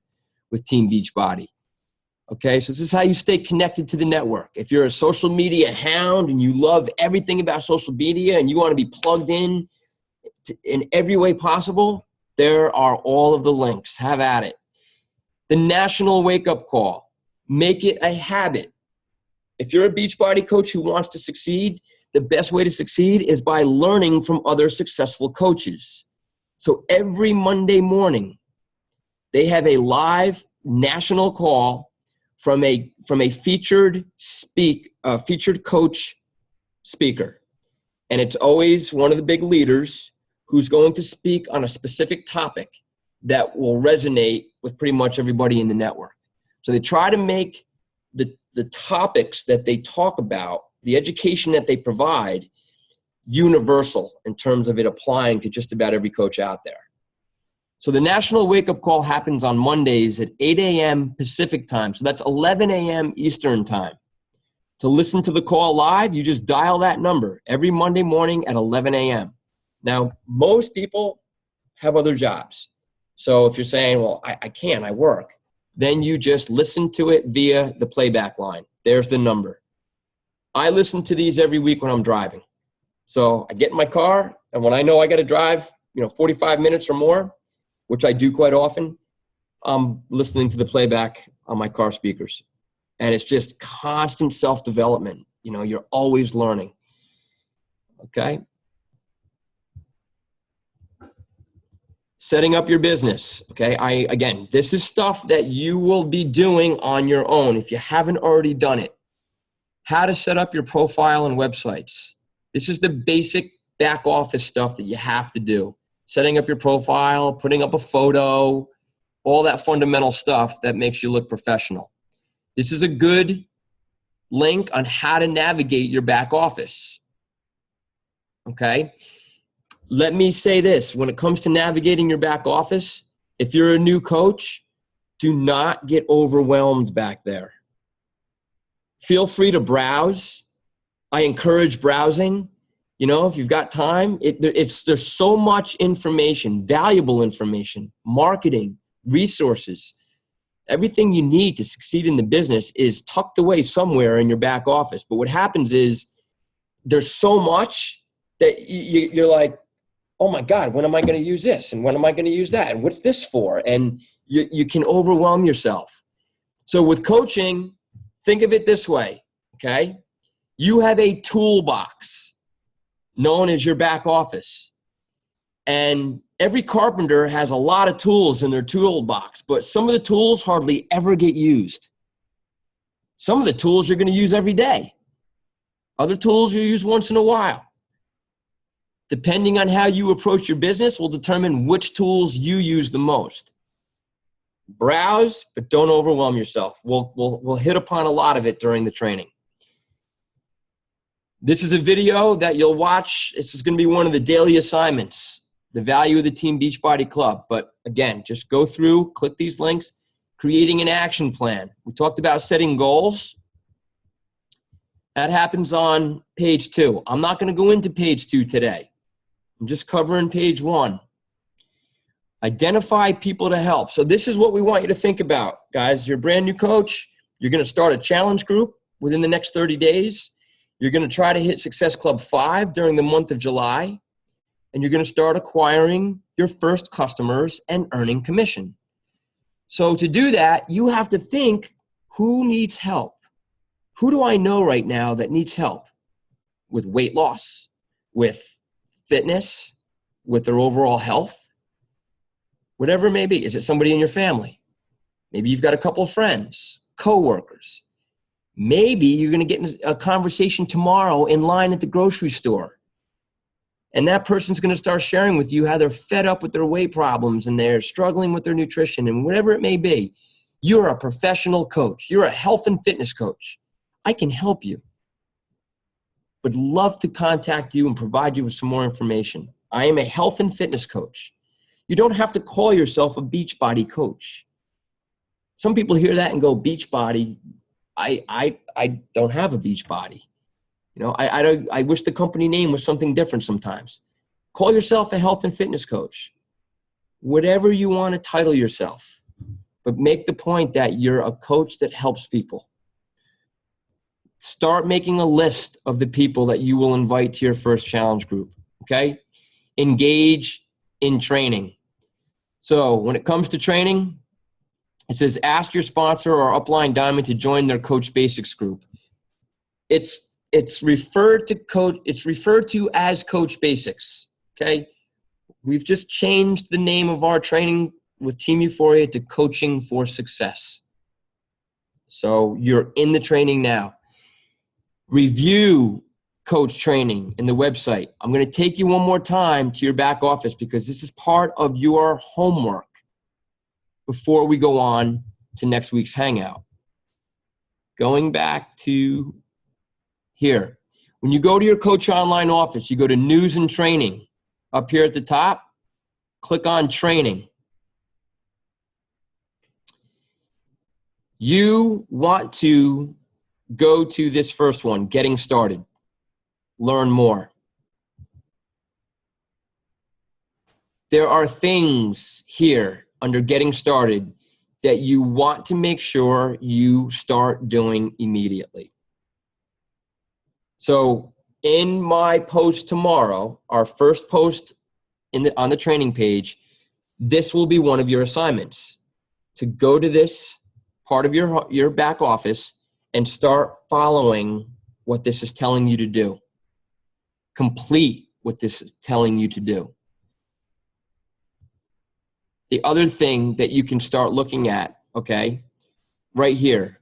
Speaker 1: with Team Beachbody. Okay, so this is how you stay connected to the network. If you're a social media hound and you love everything about social media and you want to be plugged in every way possible, there are all of the links. Have at it. The national wake-up call. Make it a habit. If you're a Beachbody coach who wants to succeed, the best way to succeed is by learning from other successful coaches. So every Monday morning, they have a live national call from a featured coach speaker. And it's always one of the big leaders who's going to speak on a specific topic that will resonate with pretty much everybody in the network. So they try to make the topics that they talk about, the education that they provide, universal in terms of it applying to just about every coach out there. So the national wake-up call happens on Mondays at 8 a.m. Pacific time. So that's 11 a.m. Eastern time. To listen to the call live, you just dial that number every Monday morning at 11 a.m. Now, most people have other jobs. So if you're saying, well, I can't, I work, then you just listen to it via the playback line. There's the number. I listen to these every week when I'm driving. So I get in my car, and when I know I got to drive, 45 minutes or more, which I do quite often, I'm listening to the playback on my car speakers. And it's just constant self-development. You know, you're always learning. Okay? Setting up your business. Okay? Again, this is stuff that you will be doing on your own if you haven't already done it. How to set up your profile and websites. This is the basic back office stuff that you have to do. Setting up your profile, putting up a photo, all that fundamental stuff that makes you look professional. This is a good link on how to navigate your back office. Okay? Let me say this. When it comes to navigating your back office, if you're a new coach, do not get overwhelmed back there. Feel free to browse. I encourage browsing. You know, if you've got time, there's so much information, valuable information, marketing, resources. Everything you need to succeed in the business is tucked away somewhere in your back office. But what happens is there's so much that you're like, oh my God, when am I going to use this? And when am I going to use that? And what's this for? And you can overwhelm yourself. So with coaching, think of it this way, okay? You have a toolbox known as your back office. And every carpenter has a lot of tools in their toolbox, but some of the tools hardly ever get used. Some of the tools you're going to use every day. Other tools you use once in a while. Depending on how you approach your business will determine which tools you use the most. Browse, but don't overwhelm yourself. We'll hit upon a lot of it during the training. This is a video that you'll watch. This is going to be one of the daily assignments, the value of the Team Beachbody Club. But again, just go through, click these links, creating an action plan. We talked about setting goals. That happens on page 2. I'm not going to go into page 2 today. I'm just covering page 1. Identify people to help. So this is what we want you to think about, guys. You're a brand new coach. You're going to start a challenge group within the next 30 days. You're going to try to hit Success Club 5 during the month of July. And you're going to start acquiring your first customers and earning commission. So to do that, you have to think, who needs help? Who do I know right now that needs help with weight loss, with fitness, with their overall health? Whatever it may be. Is it somebody in your family? Maybe you've got a couple of friends, coworkers. Maybe you're going to get in a conversation tomorrow in line at the grocery store. And that person's going to start sharing with you how they're fed up with their weight problems and they're struggling with their nutrition and whatever it may be. You're a professional coach. You're a health and fitness coach. I can help you. Would love to contact you and provide you with some more information. I am a health and fitness coach. You don't have to call yourself a Beachbody coach. Some people hear that and go, Beachbody. I don't have a Beachbody. You know, I wish the company name was something different sometimes. Call yourself a health and fitness coach. Whatever you want to title yourself, but make the point that you're a coach that helps people. Start making a list of the people that you will invite to your first challenge group, okay? Engage in training. So when it comes to training, it says ask your sponsor or upline diamond to join their Coach Basics group. It's referred to as Coach Basics, okay? We've just changed the name of our training with Team Euphoria to Coaching for Success. So you're in the training now. Review coach training in the website. I'm going to take you one more time to your back office because this is part of your homework before we go on to next week's Hangout. Going back to here. When you go to your Coach Online office, you go to News and Training. Up here at the top, click on Training. You want to go to this first one, Getting Started. Learn more. There are things here under Getting Started that you want to make sure you start doing immediately. So in my post tomorrow, our first post on the training page, this will be one of your assignments, to go to this part of your back office and start following what this is telling you to do. Complete what this is telling you to do. The other thing that you can start looking at, okay, right here,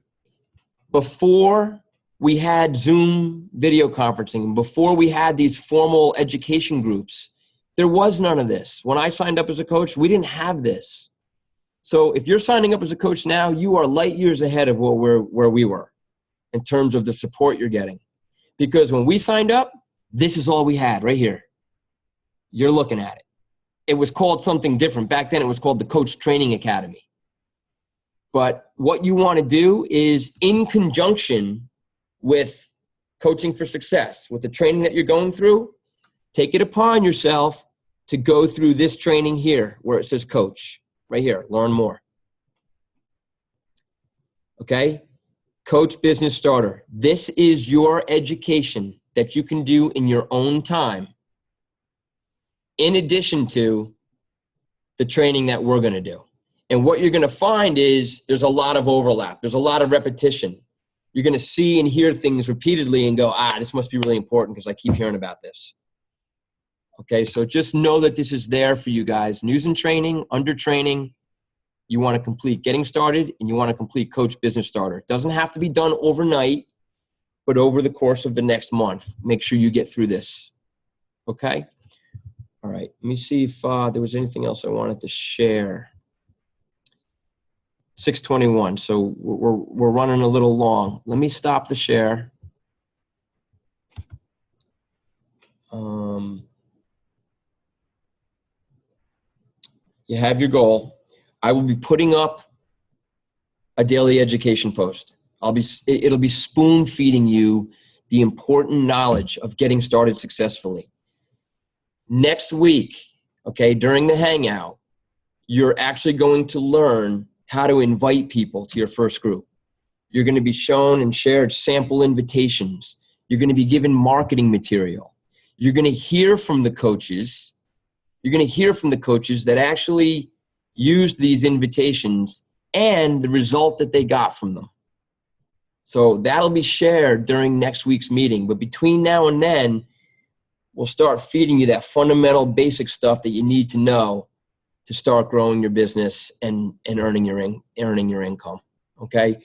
Speaker 1: before we had Zoom video conferencing, before we had these formal education groups, there was none of this. When I signed up as a coach, we didn't have this. So if you're signing up as a coach now, you are light years ahead of where we were in terms of the support you're getting. Because when we signed up, this is all we had right here. You're looking at it. It was called something different. Back then, it was called the Coach Training Academy. But what you want to do is, in conjunction with Coaching for Success, with the training that you're going through, take it upon yourself to go through this training here where it says coach, right here, learn more. Okay? Coach Business Starter. This is your education that you can do in your own time, in addition to the training that we're going to do. And what you're going to find is there's a lot of overlap. There's a lot of repetition. You're going to see and hear things repeatedly and go, this must be really important because I keep hearing about this. Okay, so just know that this is there for you guys. News and training, under training. You want to complete Getting Started, and you want to complete Coach Business Starter. It doesn't have to be done overnight, but over the course of the next month. Make sure you get through this. Okay? All right, let me see if there was anything else I wanted to share. 6:21, so we're running a little long. Let me stop the share. You have your goal. I will be putting up a daily education post. It'll be spoon feeding you the important knowledge of getting started successfully. Next week, okay, during the Hangout, you're actually going to learn how to invite people to your first group. You're going to be shown and shared sample invitations. You're going to be given marketing material. You're going to hear from the coaches. You're going to hear from the coaches that actually used these invitations and the result that they got from them. So that'll be shared during next week's meeting. But between now and then, we'll start feeding you that fundamental basic stuff that you need to know to start growing your business and earning your income. Okay?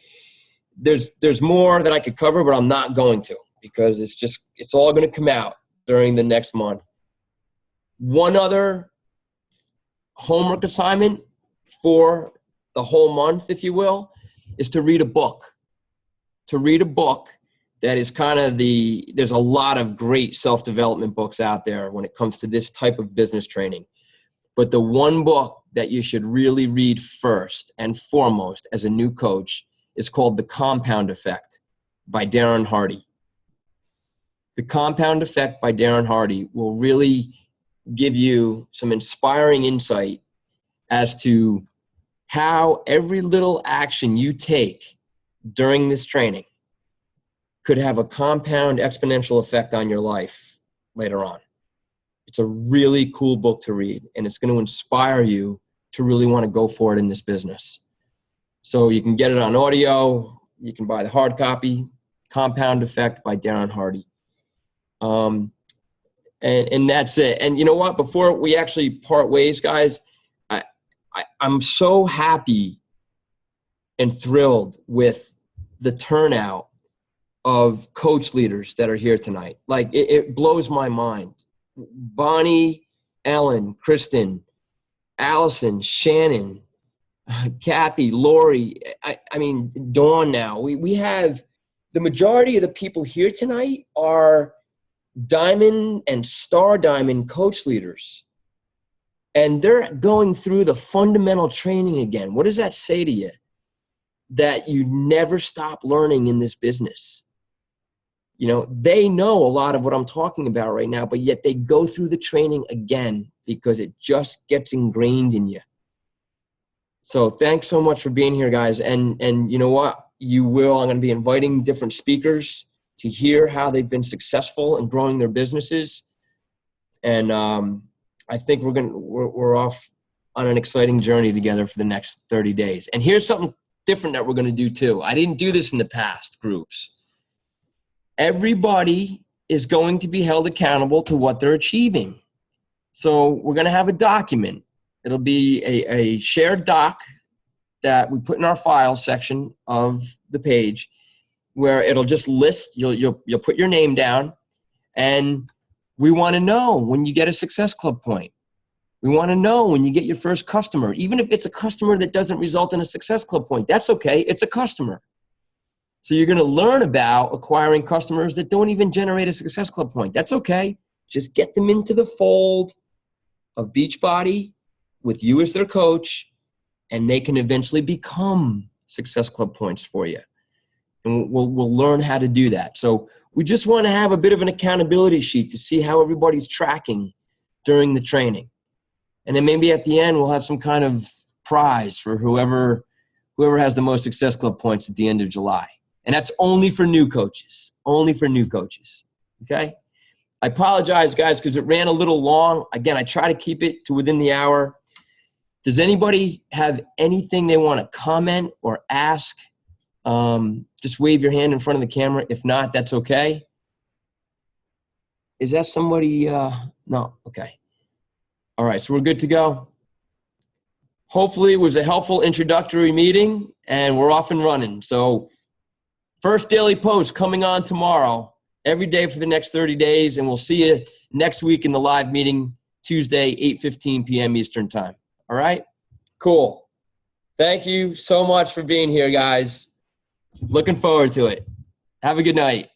Speaker 1: There's more that I could cover, but I'm not going to, because it's all going to come out during the next month. One other homework assignment for the whole month, if you will, is to read a book. To read a book that is kind of there's a lot of great self-development books out there when it comes to this type of business training. But the one book that you should really read first and foremost as a new coach is called The Compound Effect by Darren Hardy. The Compound Effect by Darren Hardy will really give you some inspiring insight as to how every little action you take during this training could have a compound exponential effect on your life later on. It's a really cool book to read, and it's going to inspire you to really want to go for it in this business. So you can get it on audio. You can buy the hard copy, Compound Effect by Darren Hardy. And that's it. And you know what? Before we actually part ways, guys, I'm so happy and thrilled with the turnout of coach leaders that are here tonight. Like, it blows my mind. Bonnie, Ellen, Kristen, Allison, Shannon, Kathy, Lori, I mean, Dawn now. We have the majority of the people here tonight are Diamond and Star Diamond coach leaders. And they're going through the fundamental training again. What does that say to you? That you never stop learning in this business. You know, they know a lot of what I'm talking about right now, but yet they go through the training again because it just gets ingrained in you. So thanks so much for being here, guys. And you know what? I'm going to be inviting different speakers to hear how they've been successful in growing their businesses. And I think we're off on an exciting journey together for the next 30 days. And here's something different that we're going to do too. I didn't do this in the past groups. Everybody is going to be held accountable to what they're achieving. So we're going to have a document. It'll be a shared doc that we put in our file section of the page, where it'll just list, you'll put your name down, and we want to know when you get a Success Club point. We want to know when you get your first customer. Even if it's a customer that doesn't result in a Success Club point, that's okay. It's a customer. So you're going to learn about acquiring customers that don't even generate a Success Club point. That's okay. Just get them into the fold of Beachbody with you as their coach, and they can eventually become Success Club points for you. And we'll learn how to do that. So we just want to have a bit of an accountability sheet to see how everybody's tracking during the training. And then maybe at the end, we'll have some kind of prize for whoever has the most Success Club points at the end of July. And that's only for new coaches, okay? I apologize, guys, because it ran a little long. Again, I try to keep it to within the hour. Does anybody have anything they want to comment or ask? Just wave your hand in front of the camera. If not, that's okay. Is that somebody? No. Okay. All right. So we're good to go. Hopefully it was a helpful introductory meeting, and we're off and running. So first daily post coming on tomorrow, every day for the next 30 days. And we'll see you next week in the live meeting, Tuesday, 8:15 p.m. Eastern time. All right. Cool. Thank you so much for being here, guys. Looking forward to it. Have a good night.